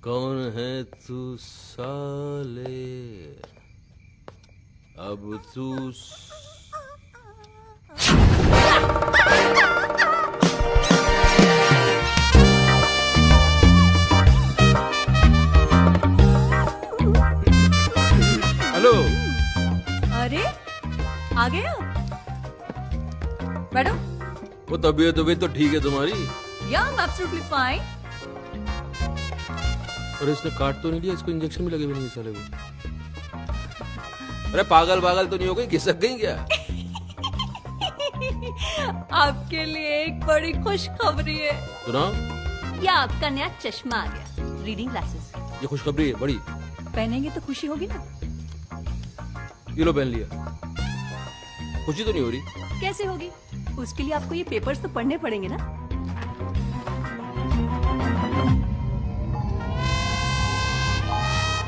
कौन है तू साले? अब तू हेलो। अरे आ गए हो? बैठो। वो तबीयत तो ठीक है तुम्हारी? Yeah, I'm absolutely fine. और इसने काट तो नहीं लिया? इसको इंजेक्शन भी लगे भी नहीं साले को। अरे पागल तो नहीं हो गई? खिसक गई क्या? आपके लिए एक बड़ी खुशखबरी है। सुनाओ। ये आपका नया चश्मा आ गया, रीडिंग ग्लासेस। ये खुशखबरी है बड़ी। पहनेंगे तो खुशी होगी ना? ये लो पहन लिया। खुशी तो नहीं हो रही? कैसे होगी? उसके लिए आपको ये पेपर्स तो पढ़ने पड़ेंगे ना।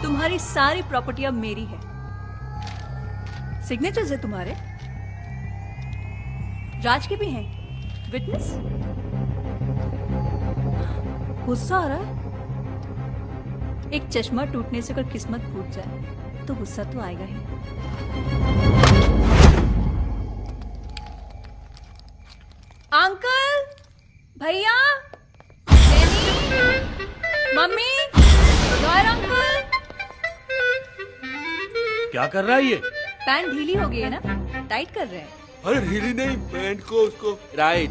तुम्हारी सारी प्रॉपर्टी अब मेरी है। सिग्नेचर्स है तुम्हारे, राज के भी हैं। विटनेस? गुस्सा आ रहा है? एक चश्मा टूटने से अगर किस्मत फूट जाए तो गुस्सा तो आएगा ही। अंकल, भैया, मम्मी, गौर अंकल। क्या कर रहा है ये? पैंट ढीली हो गई है ना, टाइट कर रहे हैं। अरे ढीली नहीं, पैंट को उसको राइट।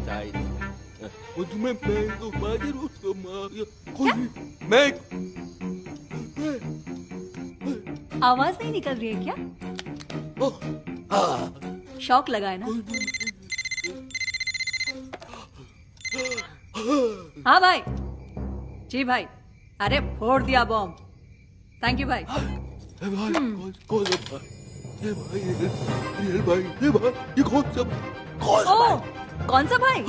वो तुम्हें पैंट को मार उसको मैं आवाज नहीं निकल रही है क्या? शौक लगा है ना? हाँ भाई। जी भाई। अरे फोड़ दिया बॉम्ब। थैंक यू भाई। कौन सा भाई?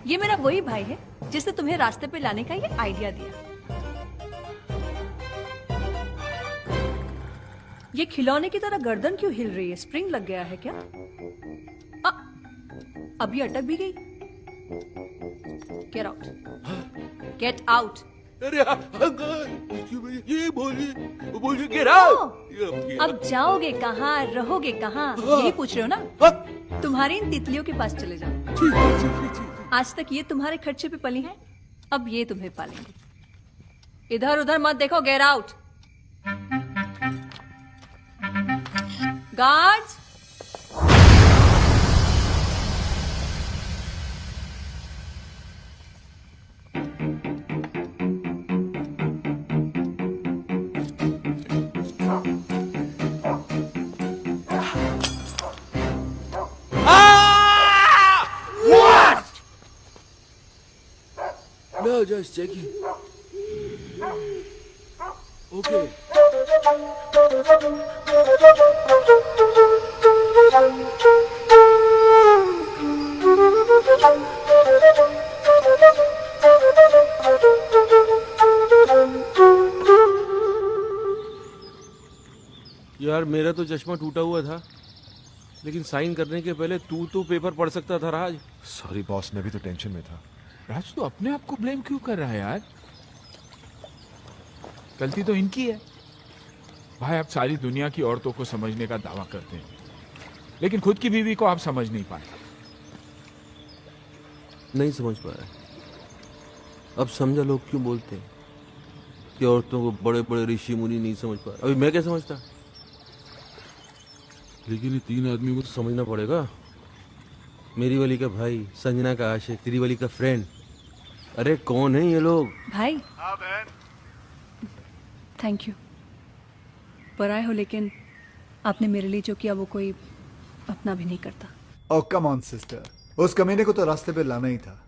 ये मेरा वही भाई है जिसने तुम्हें रास्ते पे लाने का ये आइडिया दिया। ये खिलौने की तरह गर्दन क्यों हिल रही है? स्प्रिंग लग गया है क्या? अभी अटक भी गई। Get out, get out. अरे ये बोली गेट आउट। अब जाओगे कहाँ, रहोगे कहाँ, यही पूछ रहे हो ना? तुम्हारी इन तितलियों के पास चले जाओ। आज तक ये तुम्हारे खर्चे पे पली हैं, अब ये तुम्हें पालेंगे। इधर उधर मत देखो, get out. Guards. No, just checking. Okay. यार मेरा तो चश्मा टूटा हुआ था, लेकिन साइन करने के पहले तू तो पेपर पढ़ सकता था राज। सॉरी बॉस, मैं भी तो टेंशन में था। राज तो अपने आप को ब्लेम क्यों कर रहा है यार? गलती तो इनकी है। भाई आप सारी दुनिया की औरतों को समझने का दावा करते हैं, लेकिन खुद की बीवी को आप समझ नहीं पाए। नहीं समझ पाया। अब समझा लोग क्यों बोलते हैं कि औरतों को बड़े बड़े ऋषि मुनि नहीं समझ पा। अभी मैं क्या समझता, लेकिन ये तीन आदमियों को तो समझना पड़ेगा। मेरी वाली का भाई, संजना का आशिक, तेरी वाली का फ्रेंड। अरे कौन है ये लोग? भाई। हाँ बहन। Thank you. पर आए हो, लेकिन आपने मेरे लिए जो किया वो कोई अपना भी नहीं करता। ओ कम ऑन सिस्टर, उस कमीने को तो रास्ते पे लाना ही था।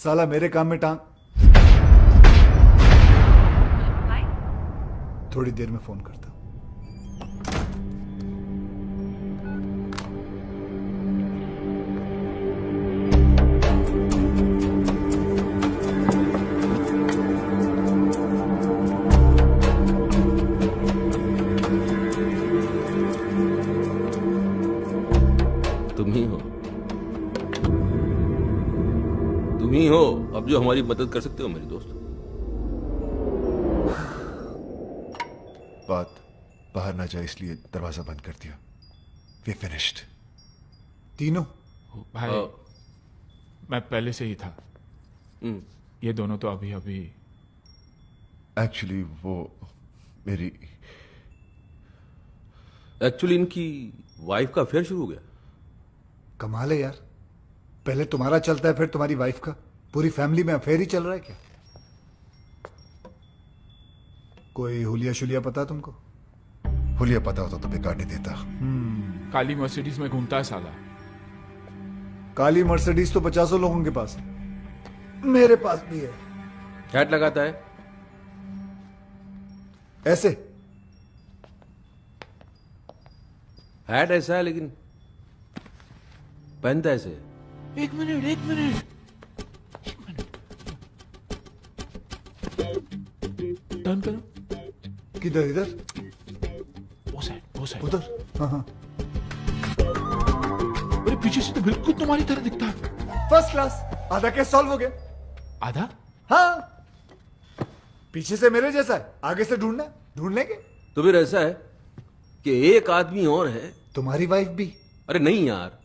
साला मेरे काम में टांग। थोड़ी देर में फोन करता हूं। तुम ही हो? तुम ही हो अब जो हमारी मदद कर सकते हो मेरी दोस्त। बात बाहर ना जाए इसलिए दरवाजा बंद कर दिया। We finished. तीनों? भाई मैं पहले से ही था। ये दोनों तो अभी अभी। एक्चुअली वो मेरी इनकी वाइफ का अफेयर शुरू हो गया। कमाल है यार, पहले तुम्हारा चलता है फिर तुम्हारी वाइफ का। पूरी फैमिली में अफेयर ही चल रहा है क्या? कोई हुलिया शुलिया पता है तुमको? हुलिया पता होता तो बेकार नहीं देता। काली मर्सिडीज में घूमता है साला। काली मर्सिडीज तो 50 लोगों के पास है, मेरे पास भी है। हैट लगाता है ऐसे। हैट ऐसा है लेकिन पहनता ऐसे। एक मिनट टर्न करो। किधर? इधर? वो साइड उधर? हाँ। अरे पीछे से तो बिल्कुल तुम्हारी तरह दिखता है। First class. आधा केस सॉल्व हो गया। आधा? हाँ, पीछे से मेरे जैसा है, आगे से ढूंढ लेंगे। तो फिर ऐसा है कि एक आदमी और है। तुम्हारी वाइफ भी? अरे नहीं यार,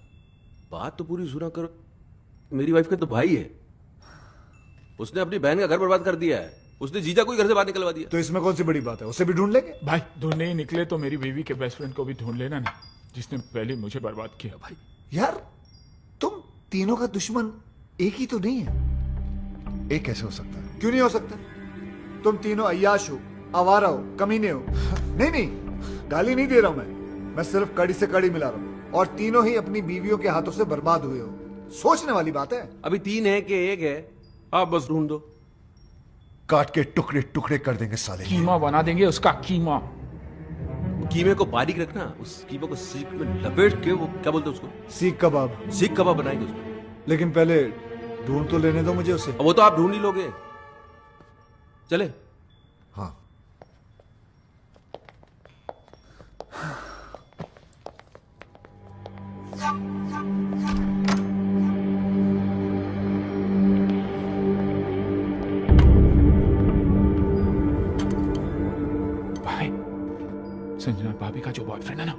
बात तो पूरी सुना करो। मेरी वाइफ का तो भाई है, उसने अपनी बहन का घर बर्बाद कर दिया है। उसने जीजा को ही घर से बाहर निकलवा दिया। तो इसमें कौन सी बड़ी बात है, उसे भी ढूंढ लेंगे। भाई ढूंढने ही निकले तो मेरी बीवी के बेस्ट फ्रेंड को भी ढूंढ लेना ना, जिसने पहले मुझे बर्बाद किया। भाई यार तुम तीनों का दुश्मन एक ही तो नहीं है। एक कैसे हो सकता है? क्यों नहीं हो सकता? तुम तीनों अय्याश हो, आवारा हो, कमीने हो। नहीं, गाली नहीं दे रहा हूं मैं सिर्फ कड़ी से कड़ी मिला रहा हूं। और तीनों ही अपनी बीवियों के हाथों से बर्बाद हुए हो। सोचने वाली बात है। अभी 3 है कि 1 है, आप बस ढूंढ दो। काट के टुकड़े टुकड़े कर देंगे साले। कीमा बना देंगे उसका कीमा। कीमे को बारीक रखना, उस कीमे को सीख में लपेट के, वो क्या बोलते हैं उसको? सीख कबाब बनाएंगे उसको। लेकिन पहले ढूंढ तो लेने दो मुझे उसे। वो तो आप ढूंढ ही लोगे। चले? हाँ। भाई संजना भाभी का जो बॉयफ्रेंड है ना,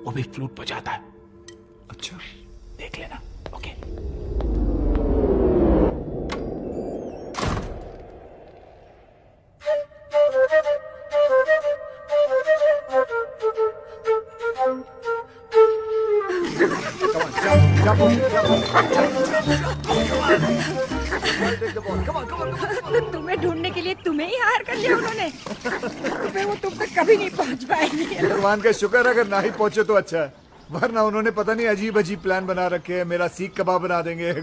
वो भी फ्लूट बजाता है। अच्छा, देख लेना। ओके। तुम्हें ढूंढने के लिए तुम्हें ही हायर कर लिया उन्होंने। वो तुम तक कभी नहीं पहुंच पाएंगे। भगवान का शुक्र, अगर ना ही पहुंचे तो अच्छा है, वरना उन्होंने पता नहीं अजीब अजीब प्लान बना रखे हैं। मेरा सीख कबाब बना देंगे,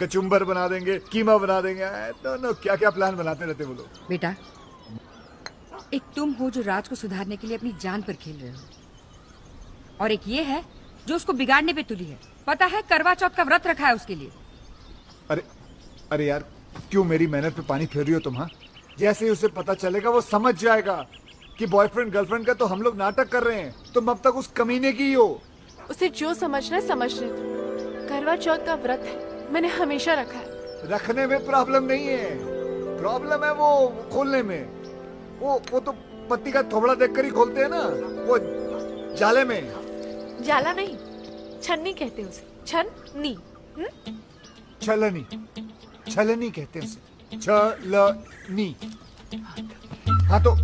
कचुम्बर बना देंगे, कीमा बना देंगे। नो, क्या क्या प्लान बनाते रहते वो लोग। बेटा, एक तुम हो जो राज को सुधारने के लिए अपनी जान पर खेल रहे हो, और एक ये है जो उसको बिगाड़ने पे तुली है। पता है करवा चौथ का व्रत रखा है उसके लिए। अरे यार, क्यों मेरी मेहनत पे पानी फेर रही हो तुम? हाँ, जैसे ही उसे पता चलेगा वो समझ जाएगा कि बॉयफ्रेंड गर्लफ्रेंड का तो हम लोग नाटक कर रहे हैं। तुम अब तक उस कमीने की ही हो। उसे जो समझना है समझने दो। करवा चौथ का व्रत है, मैंने हमेशा रखा है। रखने में प्रॉब्लम नहीं है, प्रॉब्लम है वो खोलने में। वो तो पत्ती का थोबड़ा देखकर ही खोलते हैं ना, वो जाले में। जाला नहीं, छन्नी कहते उसे। छन्नी। छलनी कहते हैं उसे। छलनी। हाँ, तो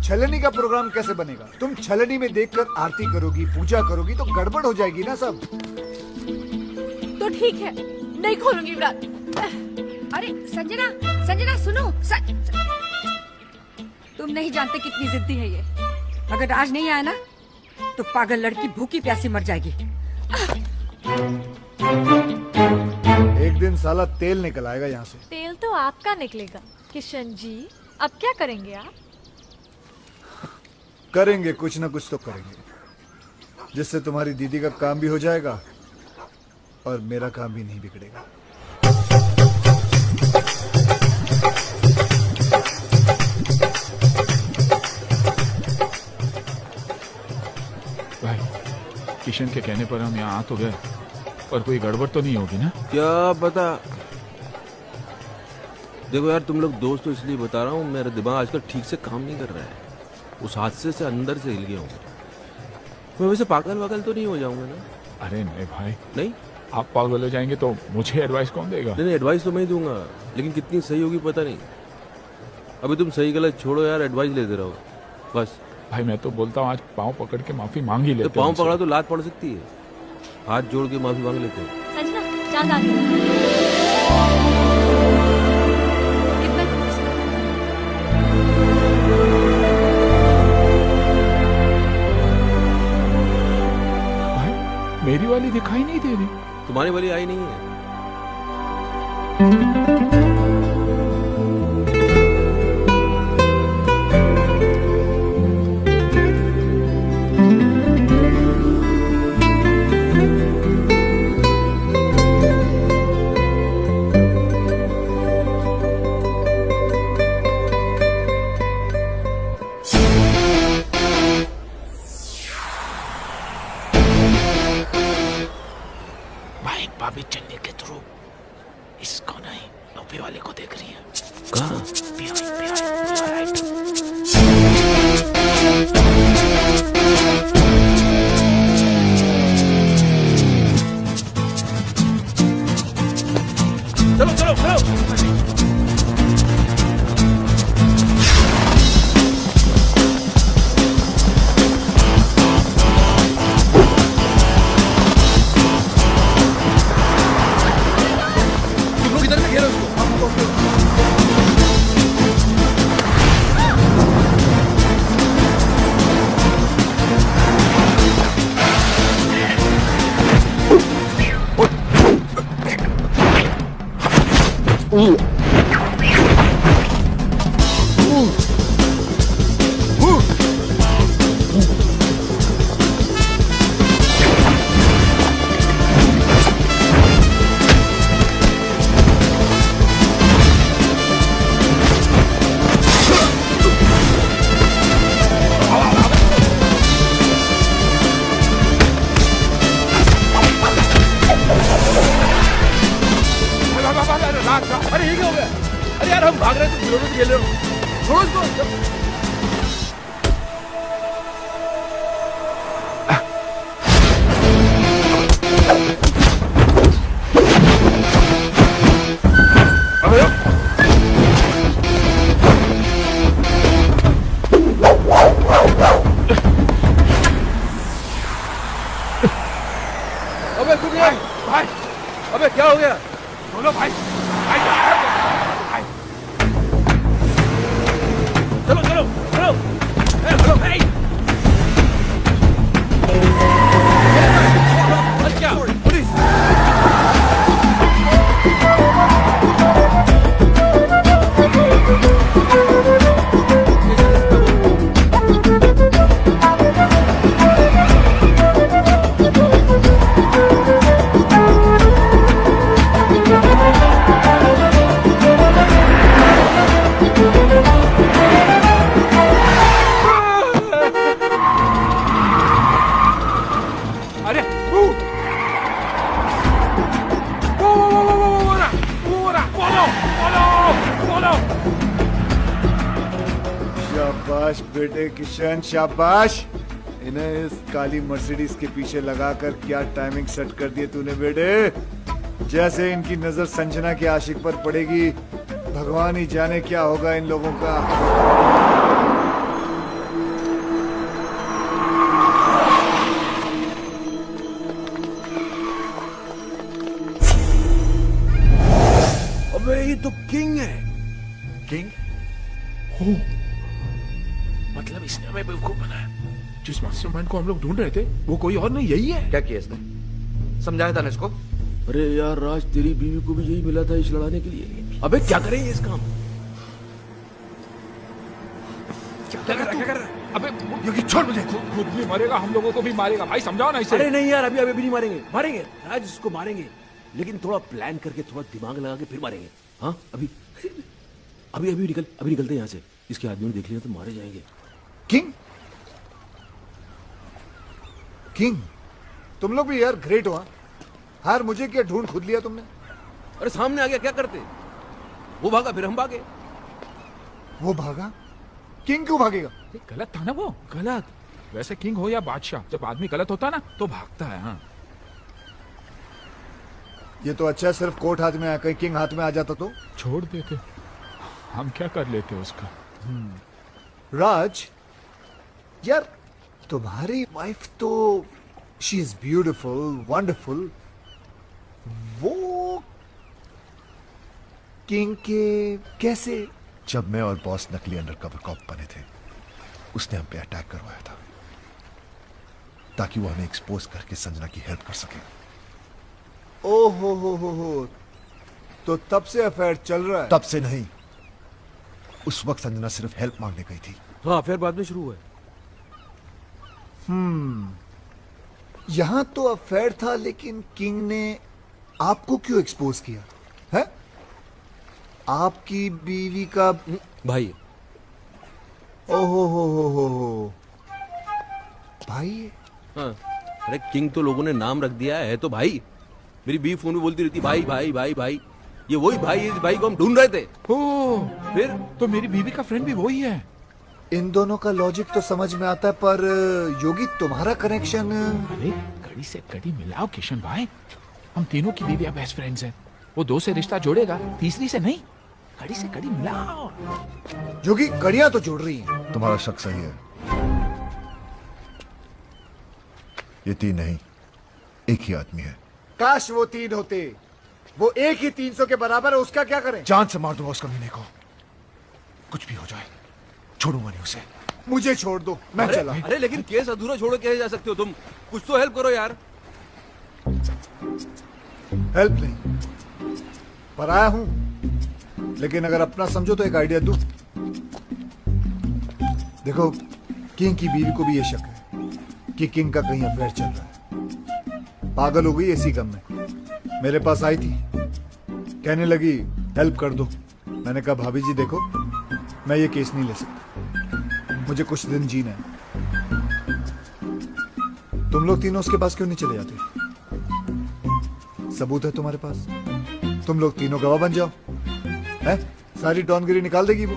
छलनी का प्रोग्राम कैसे बनेगा? तुम छलनी में देखकर आरती करोगी, पूजा करोगी तो गड़बड़ हो जाएगी ना सब। तो ठीक है, नहीं खोलूंगी व्रत। अरे संजना सुनो। तुम नहीं जानते कितनी जिद्दी है ये। अगर आज नहीं आया ना तो पागल लड़की भूखी प्यासी मर जाएगी। एक दिन साला तेल निकल आएगा यहाँ से। तेल तो आपका निकलेगा किशन जी। अब क्या करेंगे आप? करेंगे कुछ ना कुछ तो करेंगे, जिससे तुम्हारी दीदी का काम भी हो जाएगा और मेरा काम भी नहीं बिगड़ेगा। भाई किशन के कहने पर हम यहाँ आ तो गए, पर कोई गड़बड़ तो नहीं होगी ना? क्या पता, देखो यार, तुम लोग दोस्त तो इसलिए बता रहा हूँ, मेरा दिमाग आजकल ठीक से काम नहीं कर रहा है। उस हादसे से अंदर से हिल गया हूँ मैं। वैसे पागल वागल तो नहीं हो जाऊंगा ना? अरे नहीं भाई, नहीं, आप पागल हो जाएंगे तो मुझे एडवाइस कौन देगा? नहीं, एडवाइस तो मैं ही दूंगा, लेकिन कितनी सही होगी पता नहीं। अभी तुम सही गलत छोड़ो यार, एडवाइस लेते रहो बस। भाई मैं तो बोलता हूँ आज पाँव पकड़ के माफी मांग ही लेते। तो पाँव पकड़ा तो लात पड़ सकती है, हाथ जोड़ के माफी मांग लेते हैं। संजना चांद आ गया। मेरी वाली दिखाई नहीं दे रही। तुम्हारी वाली आई नहीं है। भाभी चलने के थ्रू इसको नहीं, लोपी वाले को देख रही है। कहाँ? चलो चलो चलो। अरे ये क्या हो गया? अरे यार हम भाग रहे थे, खिलौने खेल रहे हो, छोड़ो इसको। अबे तू क्या भाई? अबे क्या हो गया? बोलो भाई। चलो चलो चलो। हेलो भाई। क्या? पुलिस। शाबाश बेटे किशन, शाबाश। इन्हें इस काली मर्सिडीज के पीछे लगाकर क्या टाइमिंग सेट कर दी तूने बेटे। जैसे इनकी नजर संजना के आशिक पर पड़ेगी, भगवान ही जाने क्या होगा इन लोगों का। अबे ये तो किंग है। किंग? मतलब इसने हमें बेवकूफ बनाया। जिस मास्टरमाइंड को हम लोग ढूंढ रहे थे वो कोई और नहीं, यही है। क्या किया इसने? समझाया था ना इसको? अरे यार राज, तेरी बीवी को भी यही मिला था इस लड़ाने के लिए। अबे क्या करेंगे इस काम? क्या कर रहा है? अबे छोड़ मुझे। खुद भी मरेगा, हम लोगों को भी मारेगा। भाई समझाओ ना इसे। अरे नहीं यार, अभी नहीं मारेंगे। मारेंगे राज, इसको मारेंगे, लेकिन थोड़ा प्लान करके, थोड़ा दिमाग लगा के फिर मारेंगे। हाँ अभी निकलते हैं यहाँ से। इसके आदमी ने देख लिया तो मारे जाएंगे। किंग? किंग? तुम लोग भी यार ग्रेट हो। हार मुझे क्या ढूंढ खुद लिया तुमने? अरे सामने आ गया, क्या करते? वो भागा, फिर हम भागे। वो भागा? किंग क्यों भागेगा? गलत था ना वो। गलत? वैसे किंग हो या बादशाह, जब आदमी गलत होता ना तो भागता है। हाँ, ये तो अच्छा है सिर्फ कोर्ट हाथ में आया, कहीं किंग हाथ में आ जाता तो छोड़ देते, हम क्या कर लेते उसका। राज यार, तुम्हारी वाइफ तो शी इज ब्यूटिफुल, वंडरफुल, वो किंग के कैसे? जब मैं और बॉस नकली अंडरकवर कॉप बने थे, उसने हम पे अटैक करवाया था ताकि वो हमें एक्सपोज करके संजना की हेल्प कर सके। ओ हो, तो तब से अफेयर चल रहा है? तब से नहीं, उस वक्त संजना सिर्फ हेल्प मांगने गई थी। हाँ, फिर बाद में शुरू हुआ। यहां तो अफेयर था, लेकिन किंग ने आपको क्यों एक्सपोज किया है? आपकी बीवी का भाई। ओहो हो भाई है? हाँ, अरे किंग तो लोगों ने नाम रख दिया है तो भाई। मेरी बीवी फोन में बोलती रहती भाई भाई भाई भाई। ये वही भाई है, इस भाई को हम ढूंढ रहे थे। फिर तो मेरी बीवी का फ्रेंड भी वही है। इन दोनों का लॉजिक तो समझ में आता है, पर योगी तुम्हारा कनेक्शन। अरे कड़ी से कड़ी मिलाओ किशन भाई, हम तीनों की बीवियां बेस्ट फ्रेंड्स हैं। वो दो से रिश्ता जोड़ेगा, तीसरी से नहीं। कड़ी से कड़ी मिलाओ। योगी कड़ियां तो जोड़ रही हैं। तुम्हारा शक सही है, ये तीन नहीं, एक ही आदमी है। काश वो तीन होते, वो एक ही 300 के बराबर है, उसका क्या करें? जान से मार दूंगा उस कमीने को, कुछ भी हो जाए छोड़ूंगा नहीं उसे। मुझे छोड़ दो, मैं चला। अरे लेकिन केस अधूरा छोड़ के कैसे जा सकते हो तुम? कुछ तो हेल्प करो यार। हेल्प नहीं, पर आया हूं, लेकिन अगर अपना समझो तो एक आइडिया दूं। देखो, किंग की बीवी को भी ये शक है कि किंग का कहीं अफेयर चल रहा है। पागल हो गई इसी गम में, मेरे पास आई थी, कहने लगी हेल्प कर दो। मैंने कहा भाभी जी देखो, मैं ये केस नहीं ले सकता, मुझे कुछ दिन जीना है। तुम लोग तीनों उसके पास क्यों नहीं चले जाते? सबूत है तुम्हारे पास, तुम लोग तीनों गवाह बन जाओ। है? सारी डॉनगिरी निकाल देगी वो।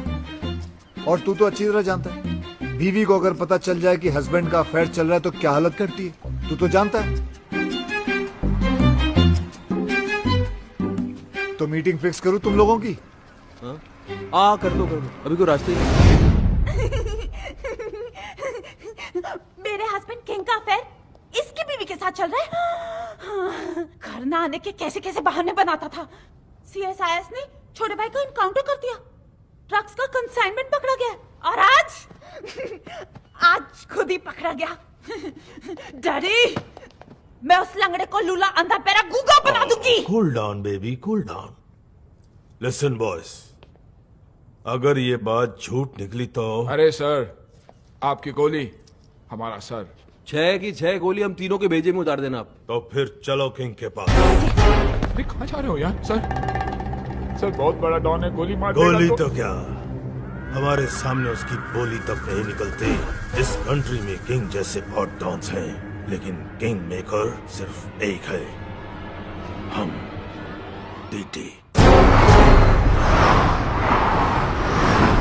और तू तो अच्छी तरह जानता है, बीवी को अगर पता चल जाए कि हस्बैंड का अफेयर चल रहा है तो क्या हालत करती है, तू तो जानता है। तो मीटिंग फिक्स करूं तुम लोगों की? कर दो अभी कोई रास्ते नहीं। मेरे हस्बैंड किंग का अफेयर इसकी बीवी के साथ चल रहा है। घर ना आने के कैसे कैसे बहाने बनाता था। सीएसआईएस ने छोटे भाई को इनकाउंटर कर दिया, ड्रग्स का कंसाइनमेंट पकड़ा गया, और आज खुद ही पकड़ा गया। डैडी, मैं उस लंगड़े को लूला अंधा पैरा गूंगा बना दूंगी। Cool down baby, cool down. Listen boys, अगर ये बात झूठ निकली तो। अरे सर, आपकी गोली हमारा सर। 6 की 6 गोली हम तीनों के भेजे में उतार देना आप। तो फिर चलो किंग के पास। अरे कहाँ जा रहे हो यार? सर बहुत बड़ा डॉन है, गोली मार गोली तो क्या, हमारे सामने उसकी बोली तक नहीं निकलती। इस कंट्री में किंग जैसे बहुत डॉन्स हैं, लेकिन किंग मेकर सिर्फ एक है, हम। टीटी।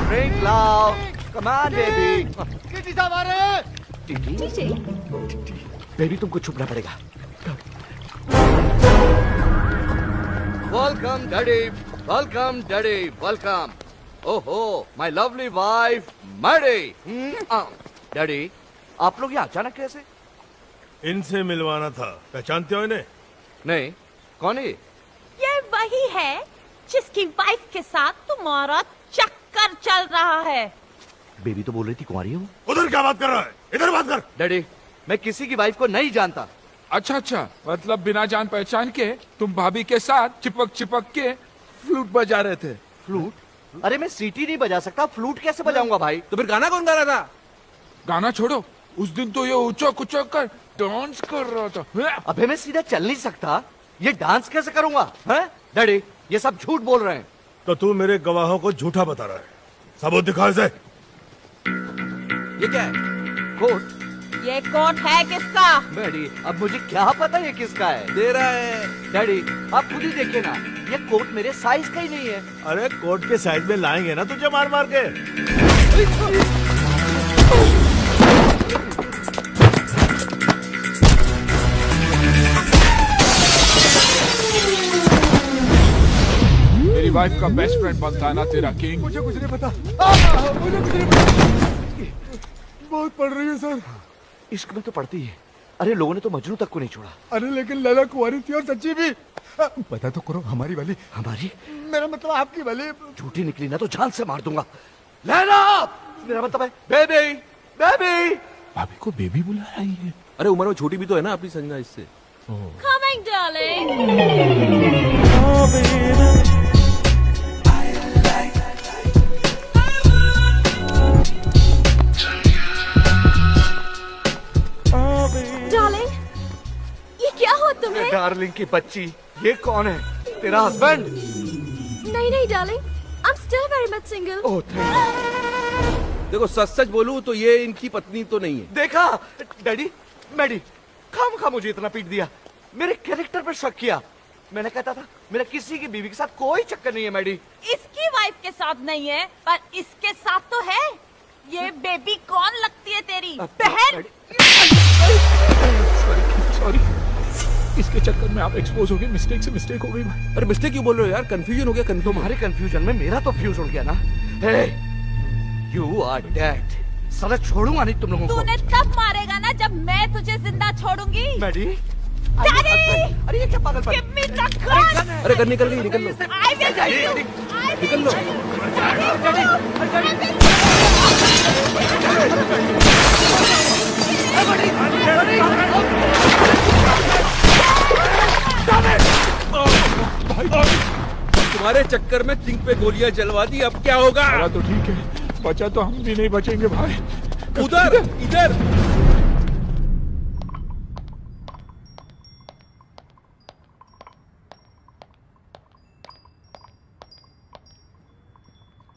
ड्रिंक लाओ, कम ऑन बेबी। टीटी साहब आ रहे हैं। टीटी, बेबी तुमको छुपना पड़ेगा। Welcome daddy, welcome daddy, welcome. ओहो, my lovely wife Maddy. Daddy, आप लोग यहाँ अचानक कैसे? इनसे मिलवाना था, पहचानते हो इन्हें? नहीं, कौन है? ये वही है जिसकी वाइफ के साथ तुम्हारा चक्कर चल रहा है। बेबी तो बोल रही थी कुंवारी है वो। उधर क्या बात कर रहा है? इधर बात कर। डैडी, मैं किसी की वाइफ को नहीं जानता। अच्छा, मतलब बिना जान पहचान के तुम भाभी के साथ चिपक के फ्लूट बजा रहे थे। फ्लूट? अरे मैं सीटी नहीं बजा सकता, फ्लूट कैसे बजाऊंगा भाई? तो फिर गाना कौन गा रहा था? गाना छोड़ो, उस दिन तो ये उचक कर डांस कर रहा था। अबे मैं सीधा चल नहीं सकता, ये डांस कैसे करूंगा? हैं? डैडी, ये सब झूठ बोल रहे हैं। तो तू मेरे गवाहों को झूठा बता रहा है, सबूत दिखा इसे। ये क्या है? कोट? ये कोट है किसका? डैडी अब मुझे क्या पता ये किसका है। दे रहा है। डैडी आप खुद ही देखिए ना, ये कोट मेरे साइज का ही नहीं है। अरे कोट के साइज में लाएंगे ना तुझे मार मार के। मेरी वाइफ का बेस्ट फ्रेंड बनता है ना तेरा किंग। मुझे कुछ नहीं पता, मुझे कुछ नहीं पता। बहुत पढ़ रही है सर। इश्क में तो पढ़ती है। अरे लोगों ने तो मजनू तक को नहीं छोड़ा। अरे लेकिन लैला कुंवारी थी और सच्ची भी। पता तो करो, हमारी वाली। हमारी? मेरा मतलब आपकी वाली। झूठी निकली ना तो जान से मार दूंगा। लैला मेरा मतलब है बेबी। बेबी भाभी को बेबी बुला रही है। अरे उम्र में छोटी भी तो है ना अपनी संजना इससे। Coming, darling. डार्लिंग, ये क्या हुआ तुम्हें? डार्लिंग की बच्ची, ये कौन है? तेरा हस्बैंड? नहीं नहीं darling, I'm still very much single. ओह देखो सच सच बोलूं तो ये इनकी पत्नी तो नहीं है। देखा डैडी, मैडी खाम मुझे इतना पीट दिया, मेरे कैरेक्टर पर शक किया। मैंने कहता था मेरा किसी की बीवी के साथ कोई चक्कर नहीं है मैडी। इसकी वाइफ के साथ नहीं है पर इसके साथ तो है। ये बेबी कौन लगती है तेरी बहन? सॉरी, इसके चक्कर में आप एक्सपोज हो गए। मिस्टेक हो गई भाई। अरे मिस्टेक क्यों बोल रहे हो यार? कंफ्यूजन हो गया। तुम्हारे कंफ्यूजन में मेरा तो फ्यूज उड़ गया ना। You are dead. साला छोड़ूंगा नहीं तुम लोगों को। तूने तब मारेगा ना जब मैं तुझे जिंदा छोड़ूंगी। मैडी डैडी, अरे ये क्या पागल गिव मी द गन। अरे गन निकल गई, निकल लो। I will kill you. निकल लो। तुम्हारे चक्कर में किंग पे गोलियां चलवा दी, अब क्या होगा? तो ठीक है, बचा तो हम भी नहीं बचेंगे भाई। उधर इधर।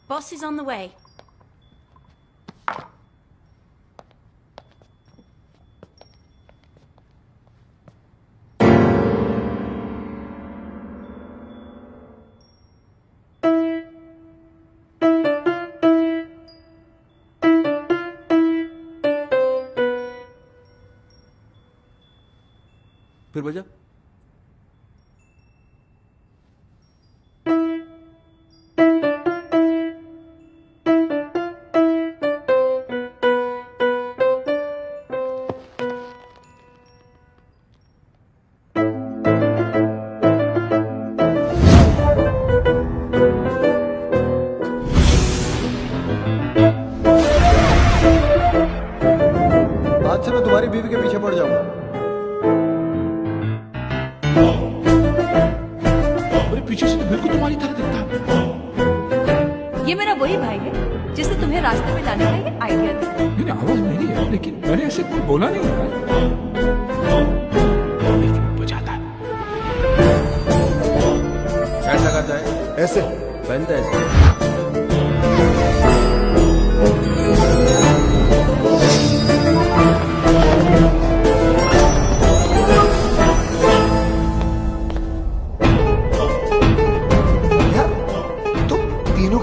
Boss is on the way. फिर बजा। आज से मैं तुम्हारी बीवी के पीछे पड़ जाऊंगा। पीछे से तो बिल्कुल तुम्हारी तरह दिखता है। ये मेरा वही भाई है जिसने तुम्हें रास्ते में लाने का ये आइडिया दिया। नहीं आवाज मेरी है, लेकिन मैंने ऐसे कोई बोला नहीं है। बजाता है। कैसा गाता है? ऐसे पहनता है ऐसे।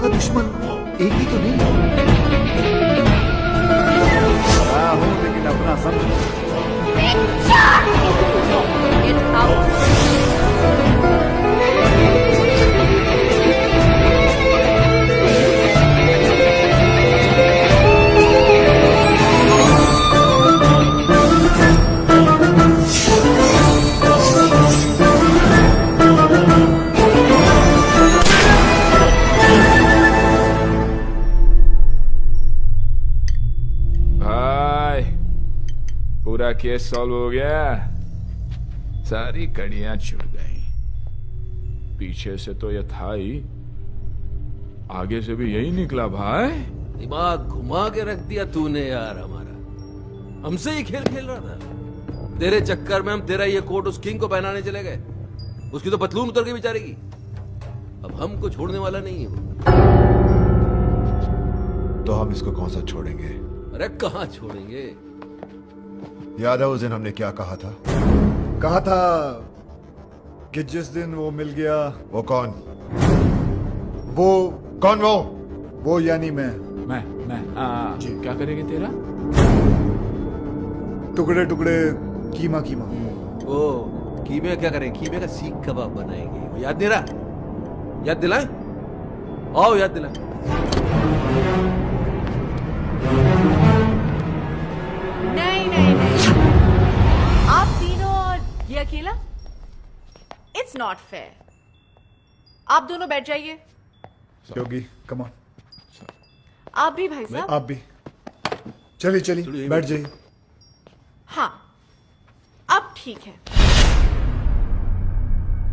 का दुश्मन एक ही तो नहीं। हूँ लेकिन अपना समझ। पूरा केस सॉल्व हो गया, सारी कड़ियां छुट गई। पीछे से तो ये था ही, आगे से भी यही निकला भाई। दिमाग घुमा के रख दिया तूने यार हमारा। हमसे ही खेल खेल रहा था। तेरे चक्कर में हम तेरा ये कोट उस किंग को पहनाने चले गए। उसकी तो पतलून उतर के बेचारे की। अब हमको छोड़ने वाला नहीं है वो। तो हम इसको कौन सा छोड़ेंगे? अरे कहाँ छोड़ेंगे? याद है उस दिन हमने क्या कहा था? कहा था कि जिस दिन वो मिल गया। वो कौन? वो कौन? वो यानी मैं जी क्या करेंगे तेरा? टुकड़े टुकड़े कीमा कीमा। ओ कीमे क्या करें? कीमे का सीख कबाब बनाएंगे। याद नहीं रहा? याद दिलाएं? आओ याद दिलाएं। नहीं नहीं नहीं, आप तीनों और ये अकेला, इट्स नॉट फेयर। आप दोनों बैठ जाइए। योगी कम ऑन। आप भी भाई साहब। आप भी चलिए चलिए बैठ जाइए। हाँ अब ठीक है,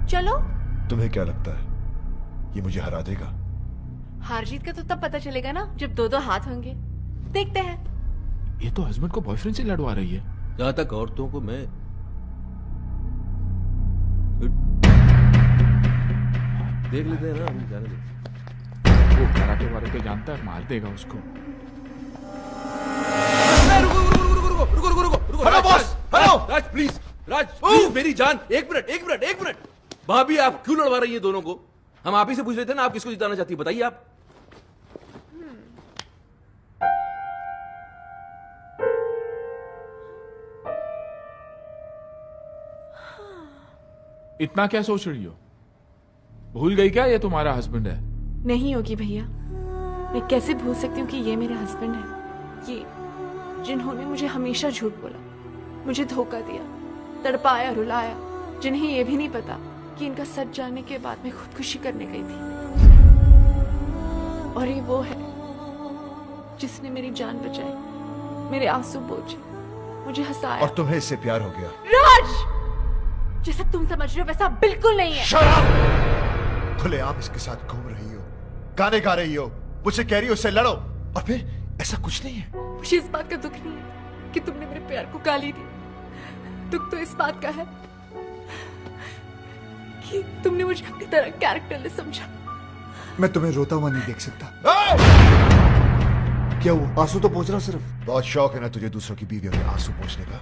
चलो। तुम्हें क्या लगता है ये मुझे हरा देगा? हार जीत का तो तब पता चलेगा ना जब दो दो हाथ होंगे। देखते हैं। ये तो हस्बैंड को बॉयफ्रेंड से लड़वा रही है। जहां तक औरतों को मैं देख लेते हैं ना, हम जाने दे। वो कराटे वाले को जानता है, मार देगा उसको। रुको hello boss, hello Raj please, Raj please मेरी जान, एक मिनट। भाभी आप क्यों लड़वा रही है दोनों को? हम आप ही से पूछ रहे थे ना, आप किसको जिताना चाहती है, बताइए आप। इतना क्या सोच रही हो? भूल गई क्या ये तुम्हारा हस्बैंड है? नहीं होगी भैया, मैं कैसे भूल सकती हूँ कि ये मेरे हस्बैंड है। ये जिन्होंने मुझे हमेशा झूठ बोला, मुझे धोखा दिया, तड़पाया रुलाया, जिन्हें ये भी नहीं पता कि इनका सच जानने के बाद मैं खुदकुशी करने गई थी। और ये वो है जिसने मेरी जान बचाई, मेरे आंसू पोंछे, मुझे हंसाया। और तुम्हें इससे प्यार हो गया? राज, जैसा तुम समझ रहे हो वैसा बिल्कुल नहीं है। खुले आप इसके साथ घूम रही हो, गाने गा रही हो, मुझसे कह रही हो उससे लड़ो, और फिर ऐसा कुछ नहीं है। मुझे इस बात का दुख नहीं है कि तुमने मेरे प्यार को गाली दी। दुख तो इस बात का है कि तुमने मुझे अपनी तरह कैरेक्टरलेस समझा। मैं तुम्हें रोता हुआ नहीं देख सकता। क्या वो आंसू तो पोंछ रहा सिर्फ। बहुत शौक है ना तुझे दूसरों की बीवियों के आंसू पोंछने का।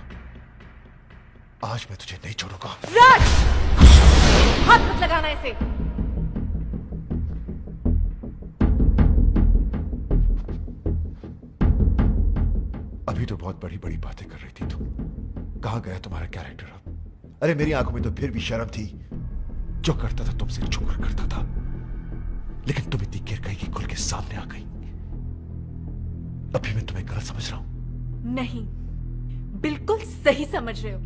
आज मैं तुझे नहीं छोड़ूंगा। राज, हाथ मत लगाना इसे। अभी तो बहुत बड़ी बड़ी बातें कर रही थी तुम। कहां गया तुम्हारा कैरेक्टर अब? अरे मेरी आंखों में तो फिर भी शर्म थी। जो करता था तुमसे छुपकर करता था, लेकिन तुम इतनी गिर गई कि खुल के सामने आ गई। अभी मैं तुम्हें गलत समझ रहा हूं? नहीं, बिल्कुल सही समझ रहे हो।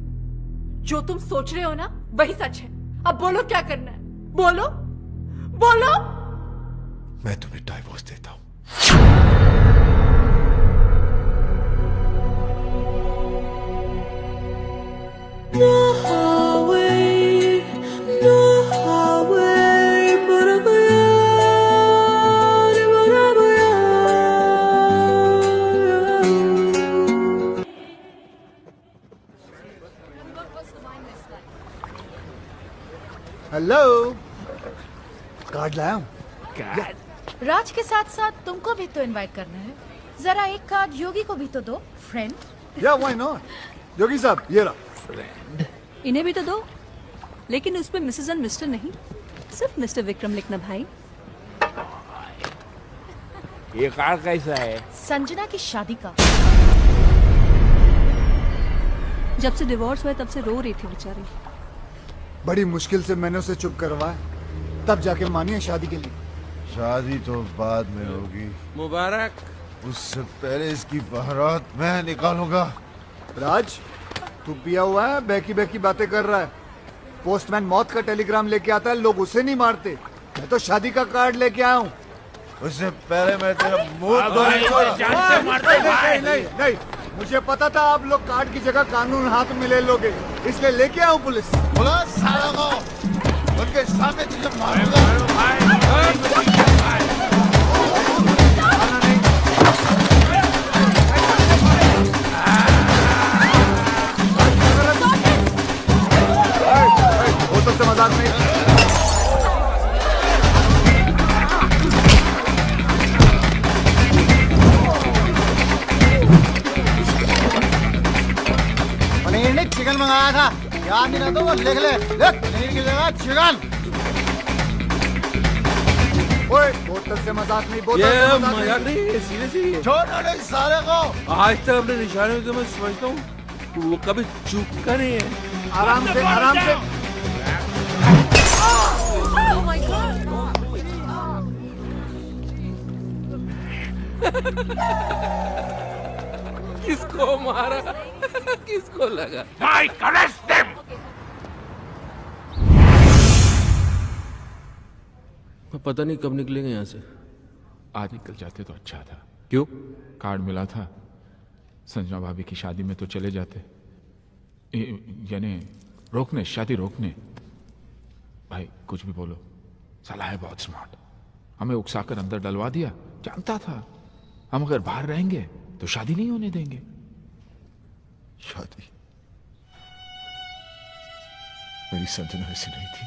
जो तुम सोच रहे हो ना वही सच है। अब बोलो क्या करना है, बोलो बोलो। मैं तुम्हें डाइवोर्स देता हूं। हेलो, कार्ड लाया हूं। राज के साथ साथ तुमको भी तो इनवाइट करना है। जरा एक कार्ड योगी को भी तो दो, फ्रेंड। या व्हाई नॉट। योगी साहब ये रहा। इन्हें भी तो दो, लेकिन उस पे मिसेस एंड मिस्टर नहीं, सिर्फ मिस्टर विक्रम लिखना भाई। ये कार्ड कैसा है? संजना की शादी का। जब से डिवोर्स हुआ तब से रो रही थी बेचारी। बड़ी मुश्किल से मैंने उसे चुप करवाया, तब जाके मानी है शादी के लिए। शादी तो बाद में होगी। मुबारक। उससे पहले इसकी बारात मैं निकालूंगा। राज, तू पिया हुआ है, बहकी बहकी बातें कर रहा है। पोस्टमैन मौत का टेलीग्राम लेके आता है, लोग उसे नहीं मारते। मैं तो शादी का कार्ड लेके आया हूँ। उससे पहले मैं तेरा मुंह नहीं, मुझे पता था आप लोग कार्ड की जगह कानून हाथ में ले लोगे, इसलिए लेके आऊं पुलिस। उनके सामने तुझे मारूंगा। वो सबसे मजाक नहीं। मंगाया था, याद नहीं रहता तो लिख ले, लिख, नहीं लिखेगा चिकन। ओए, बोतल से मजाक नहीं, बोतल से मजाक नहीं, सीरियसली छोड़ो नहीं सारे को। आज तक अपने निशाने को मैं समझता हूँ वो कभी चूकता नहीं है। आराम से, आराम से। Oh my God! किसको मारा? किसको लगा? Mike, arrest them! पता नहीं कब निकलेंगे यहाँ से। आज निकल जाते तो अच्छा था। क्यों? कार्ड मिला था, संजना भाभी की शादी में तो चले जाते, यानी रोकने, शादी रोकने। भाई कुछ भी बोलो, साला है बहुत स्मार्ट, हमें उकसाकर अंदर डलवा दिया। जानता था हम अगर बाहर रहेंगे तो शादी नहीं होने देंगे। शादी? मेरी संजना ऐसी नहीं थी,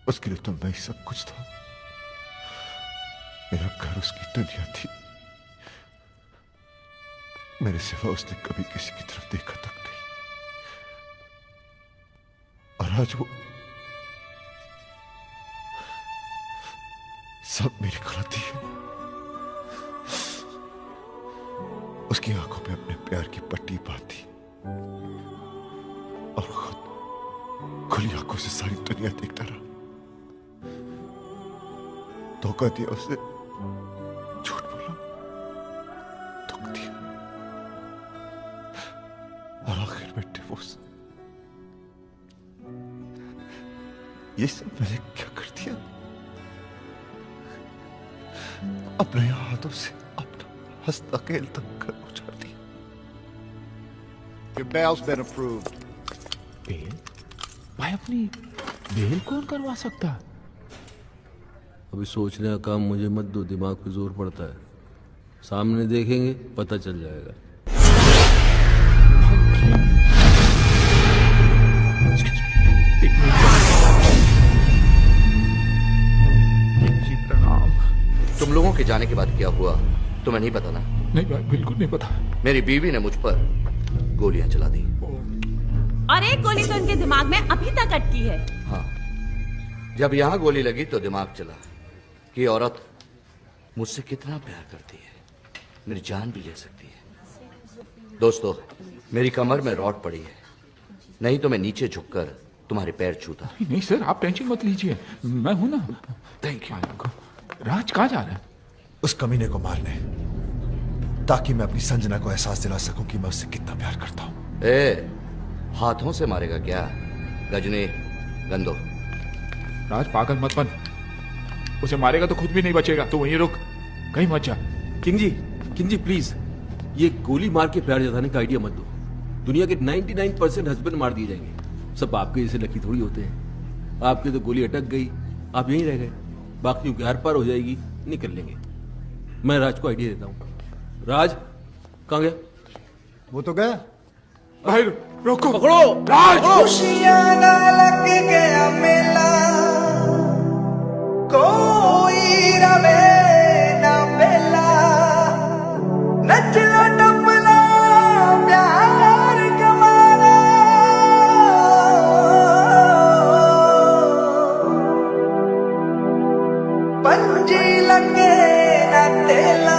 उसके लिए तो मैं ही सब कुछ था। मेरा घर उसकी दुनिया थी, मेरे सिवा उसने कभी किसी की तरफ देखा तक नहीं। और आज वो सब मेरी गलती है। उसकी आंखों पे अपने प्यार की पट्टी बांधी और खुद खुली आंखों से सारी दुनिया देखता रहा। धोखा दिया उसे, झूठ बोला, दुख दिया और आखिर में डिवोर्स। ये सब मैंने क्या कर दिया? अपने हाथों से अपना हंसता खेलता घर उजाड़ दिया। Your bail's been approved. Bail? भाई अपनी बेल कौन करवा सकता? अभी सोचने का काम मुझे मत दो, दिमाग पे जोर पड़ता है। सामने देखेंगे पता चल जाएगा। तुम लोगों के जाने के बाद क्या हुआ तुम्हें नहीं पता ना? नहीं भाई, बिल्कुल नहीं पता। मेरी बीवी ने मुझ पर गोलियां चला दी। और एक गोली तो उनके दिमाग में अभी तक अटकी है। हाँ, जब यहाँ गोली लगी तो दिमाग चला कि औरत मुझसे कितना प्यार करती है, मेरी जान भी ले सकती है। दोस्तों, मेरी कमर में रॉड पड़ी है, नहीं तो मैं नीचे झुककर तुम्हारे पैर छूता। नहीं सर, आप टेंशन मत लीजिए, मैं हूं ना। Thank you. राज कहाँ जा रहा है? उस कमीने को मारने, ताकि मैं अपनी संजना को एहसास दिला सकूं कि मैं उससे कितना प्यार करता हूं। ए, हाथों से मारेगा क्या? गजनी, गंदो। राज पागल मत बन, उसे मारेगा तो खुद भी नहीं बचेगा, तो वहीं रुक, कहीं मत जा। किंग जी प्लीज, ये गोली मार के प्यार जताने का आइडिया मत दो। दुनिया के 99% हस्बैंड मार दिए जाएंगे, सब आपके जैसे लकी थोड़ी होते हैं। आपके तो गोली अटक गई, आप यहीं रह गए, बाकी की आर पार हो जाएगी, निकल लेंगे। मैं राज को आइडिया देता हूँ। राज कहाँ गया? वो तो गया। भाई रोको, पकड़ो राज। खुशियां ना लग गया मेला, कोई रवे ना बेला, नच लो डपला प्यार कमाना, पंजी लगे ना तेला।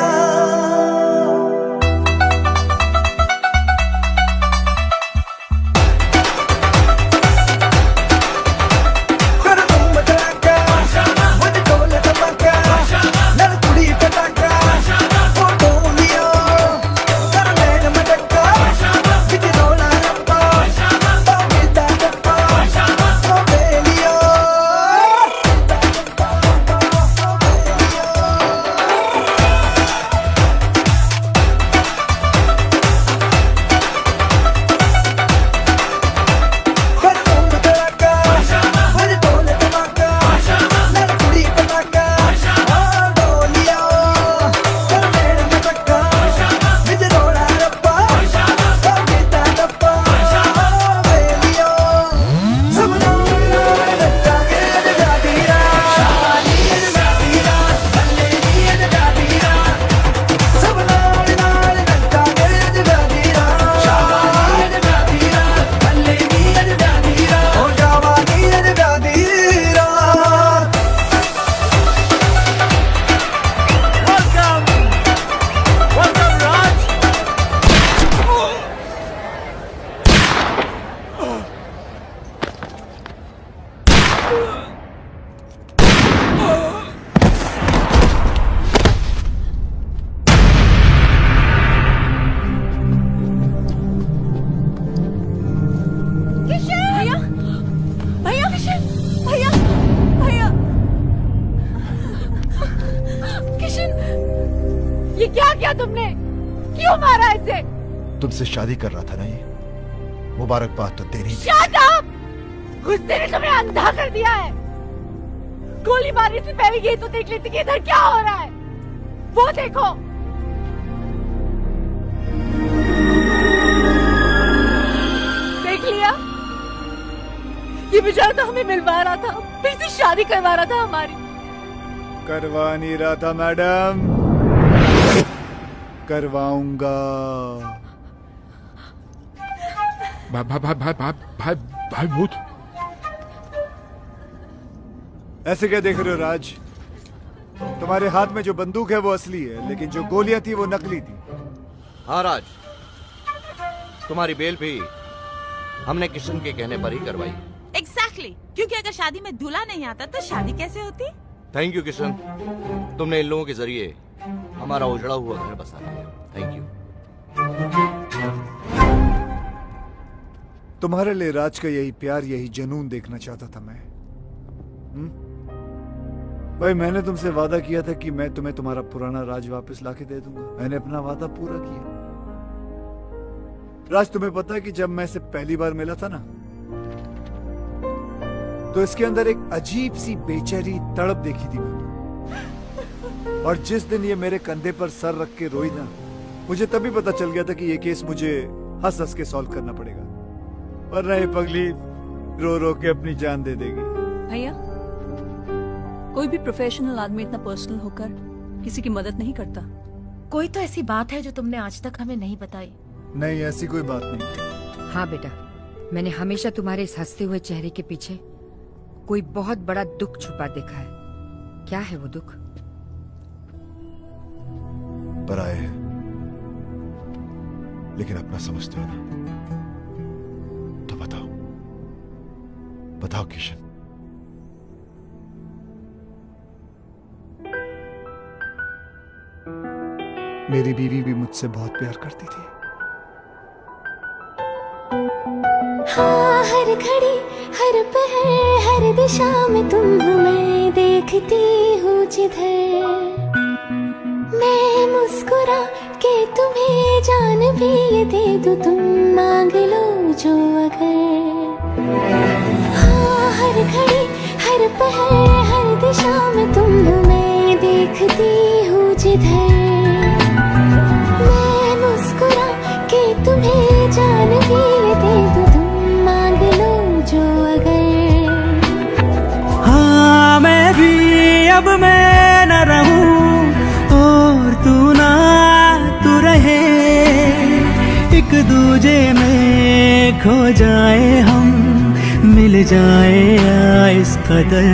तुमने? क्यों मारा इसे? तुमसे शादी कर रहा था ना ये, मुबारकबाद तो देनी थी। Shut up! गुस्से ने तुम्हें अंधा कर दिया है। गोली मारने से पहले ये तो देख लेती कि इधर क्या हो रहा है। वो देखो। देख लिया? ये बेचारा तो हमें मिलवा रहा था, फिर से शादी करवा रहा था हमारी। करवा नहीं रहा था मैडम, करवाऊंगा। भाई भूत। ऐसे क्या देख रहे हो राज? तुम्हारे हाथ में जो बंदूक है वो असली है, लेकिन जो गोलियां थी वो नकली थी। हाँ राज, तुम्हारी बेल भी हमने किशन के कहने पर ही करवाई। Exactly. क्योंकि अगर शादी में दूल्हा नहीं आता तो शादी कैसे होती? थैंक यू किशन, तुमने इन लोगों के जरिए हमारा उजड़ा हुआ घर बसा दिया। Thank you. तुम्हारे लिए राज का यही प्यार, यही जुनून देखना चाहता था मैं। भाई मैंने तुमसे वादा किया था कि मैं तुम्हें तुम्हारा पुराना राज वापस लाके दे दूंगा। मैंने अपना वादा पूरा किया। राज तुम्हें पता है कि जब मैं इसे पहली बार मिला था ना, तो इसके अंदर एक अजीब सी बेचैनी तड़प देखी थी मैंने। और जिस दिन ये मेरे कंधे पर सर रख के रोई ना, मुझे तभी पता चल गया था कि ये केस मुझे हंस हंस के सॉल्व करना पड़ेगा, वरना ये पगली रो रो के अपनी जान दे देगी। भैया, कोई भी प्रोफेशनल आदमी इतना पर्सनल होकर किसी की मदद नहीं करता। कोई तो ऐसी बात है जो तुमने आज तक हमें नहीं बताई। नहीं, ऐसी कोई बात नहीं। हाँ बेटा, मैंने हमेशा तुम्हारे इस हंसते हुए चेहरे के पीछे कोई बहुत बड़ा दुख छुपा देखा है। क्या है वो दुख? पराए है, लेकिन अपना समझते हो ना। तो बताओ, बताओ किशन। मेरी बीवी भी मुझसे बहुत प्यार करती थी। हाँ, हर घड़ी हर पहर हर दिशा में तुम हो, मैं देखती हूँ जिधर। मैं मुस्कुरा के तुम्हें जान भी ये दे दूँ, तुम मांग लो जो अगर। हाँ, हर घड़ी हर पहर हर दिशा में तुम हो, मैं देखती हूँ जिधर। मैं मुस्कुरा के तुम्हें जान भी ये दे दूँ, तुम मांग लो जो अगर। हाँ, मैं भी अब मैं न रहूं और तू ना तू रहे, एक दूजे में खो जाए हम, मिल जाए इस कदर।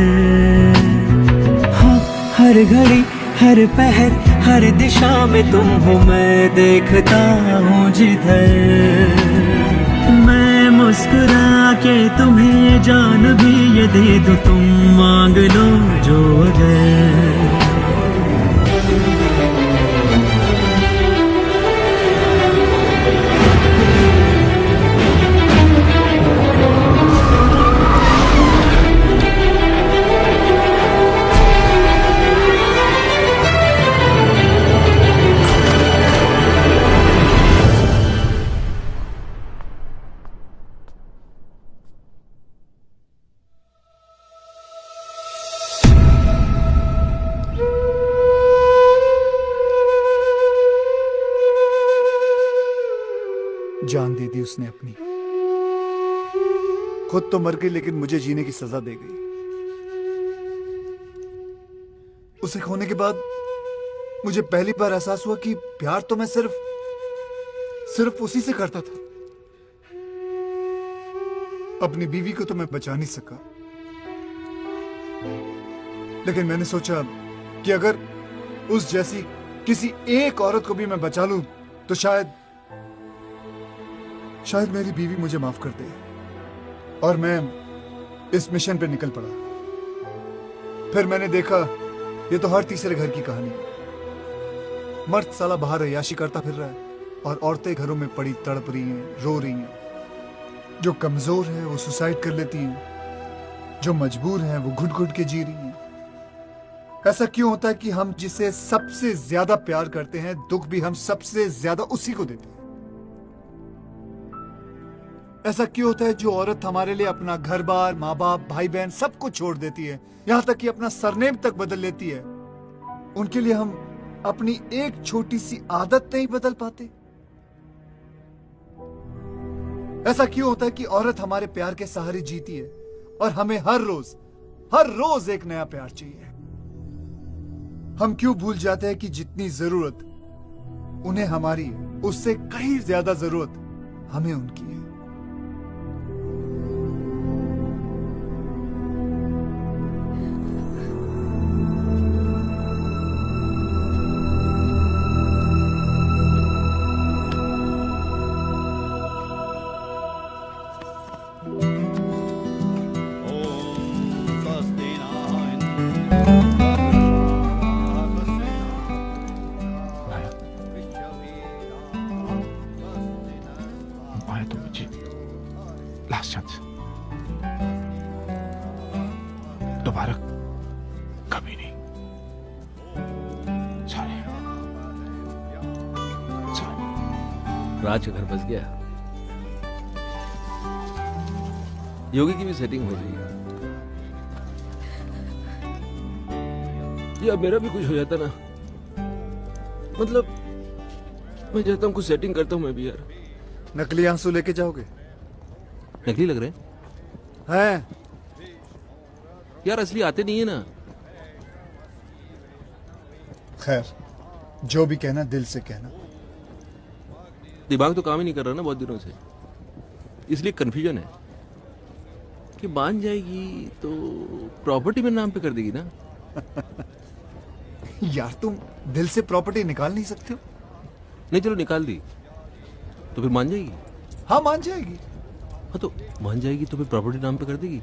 हाँ, हर घड़ी हर पहर हर दिशा में तुम हो, मैं देखता हूँ जिधर। मैं मुस्कुरा के तुम्हें जान भी ये दे दूँ, तुम मांग लो जो अगर। जान दे दी उसने अपनी। खुद तो मर गई, लेकिन मुझे जीने की सजा दे गई। उसे खोने के बाद मुझे पहली बार एहसास हुआ कि प्यार तो मैं सिर्फ उसी से करता था। अपनी बीवी को तो मैं बचा नहीं सका, लेकिन मैंने सोचा कि अगर उस जैसी किसी एक औरत को भी मैं बचा लूं तो शायद मेरी बीवी मुझे माफ कर दे। और मैं इस मिशन पे निकल पड़ा। फिर मैंने देखा ये तो हर तीसरे घर की कहानी है। मर्द साला बाहर अय्याशी करता फिर रहा है और औरतें घरों में पड़ी तड़प रही हैं, रो रही हैं। जो कमजोर है वो सुसाइड कर लेती हैं, जो मजबूर है वो घुट घुट के जी रही हैं। ऐसा क्यों होता है कि हम जिसे सबसे ज्यादा प्यार करते हैं, दुख भी हम सबसे ज्यादा उसी को देते हैं? ऐसा क्यों होता है जो औरत हमारे लिए अपना घर बार, माँ बाप, भाई बहन सब कुछ छोड़ देती है, यहां तक कि अपना सरनेम तक बदल लेती है, उनके लिए हम अपनी एक छोटी सी आदत नहीं बदल पाते? ऐसा क्यों होता है कि औरत हमारे प्यार के सहारे जीती है और हमें हर रोज एक नया प्यार चाहिए? हम क्यों भूल जाते हैं कि जितनी जरूरत उन्हें हमारी है, उससे कहीं ज्यादा जरूरत हमें उनकी है? लास्ट चांस, दोबारा कभी नहीं। सॉरी। राज का घर बस गया। योगी की भी सेटिंग हो रही है। या मेरा भी कुछ हो जाता ना, मतलब मैं चाहता हूँ कुछ सेटिंग करता हूँ मैं भी यार। नकली आंसू लेके जाओगे? नकली लग रहे हैं? यार असली आते नहीं है ना। खैर, जो भी कहना दिल से कहना। दिमाग तो काम ही नहीं कर रहा ना बहुत दिनों से, इसलिए कंफ्यूजन है कि मान जाएगी तो प्रॉपर्टी मेरे नाम पे कर देगी ना। यार तुम दिल से प्रॉपर्टी निकाल नहीं सकते हो? नहीं चलो निकाल दी तो फिर मान जाएगी? हाँ मान जाएगी। हाँ तो मान जाएगी तो फिर प्रॉपर्टी नाम पे कर देगी।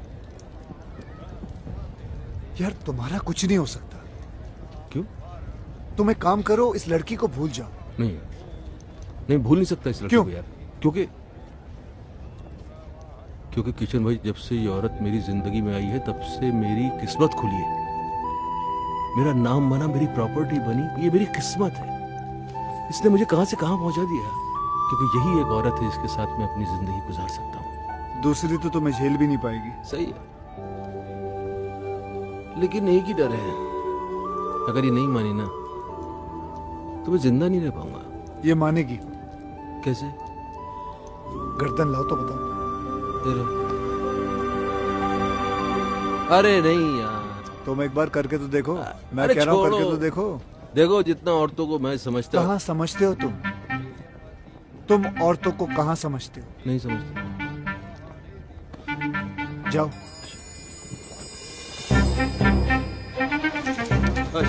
यार तुम्हारा कुछ नहीं हो सकता। क्यों? तुम एक काम करो, इस लड़की को भूल जाओ। नहीं भूल नहीं सकता इस लड़की को यार। क्योंकि किशन भाई, जब से ये औरत मेरी जिंदगी में आई है तब से मेरी किस्मत खुली है। मेरा नाम बना, मेरी प्रॉपर्टी बनी, ये मेरी किस्मत है। इसने मुझे कहां से कहां पहुंचा दिया, क्योंकि यही एक औरत है जिसके साथ मैं अपनी जिंदगी गुजार सकता हूँ। दूसरी तो तुम्हें झेल भी नहीं पाएगी। सही है, लेकिन एक ही डर है, अगर ये नहीं मानी ना तो मैं जिंदा नहीं रह पाऊंगा। ये मानेगी। कैसे? गर्दन लाओ तो बताओ। अरे नहीं यार, तुम एक बार करके तो देखो। मैं कह रहा हूँ करके तो देखो। देखो जितना औरतों को मैं समझता हूँ। कहाँ समझते हो तुम औरतों को कहाँ समझते हो? नहीं समझते। जाओ।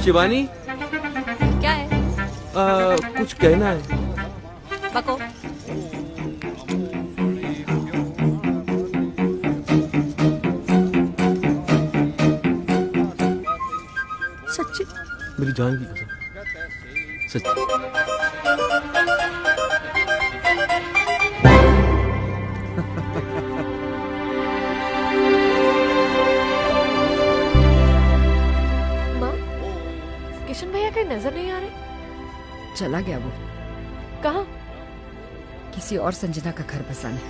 शिवानी, क्या है? कुछ कहना है। बको। सच्ची? मेरी जान की कसम, सच्ची। माँ, किशन भैया कहीं नजर नहीं आ रहे? चला गया वो। कहाँ? किसी और संजना का घर बसाने।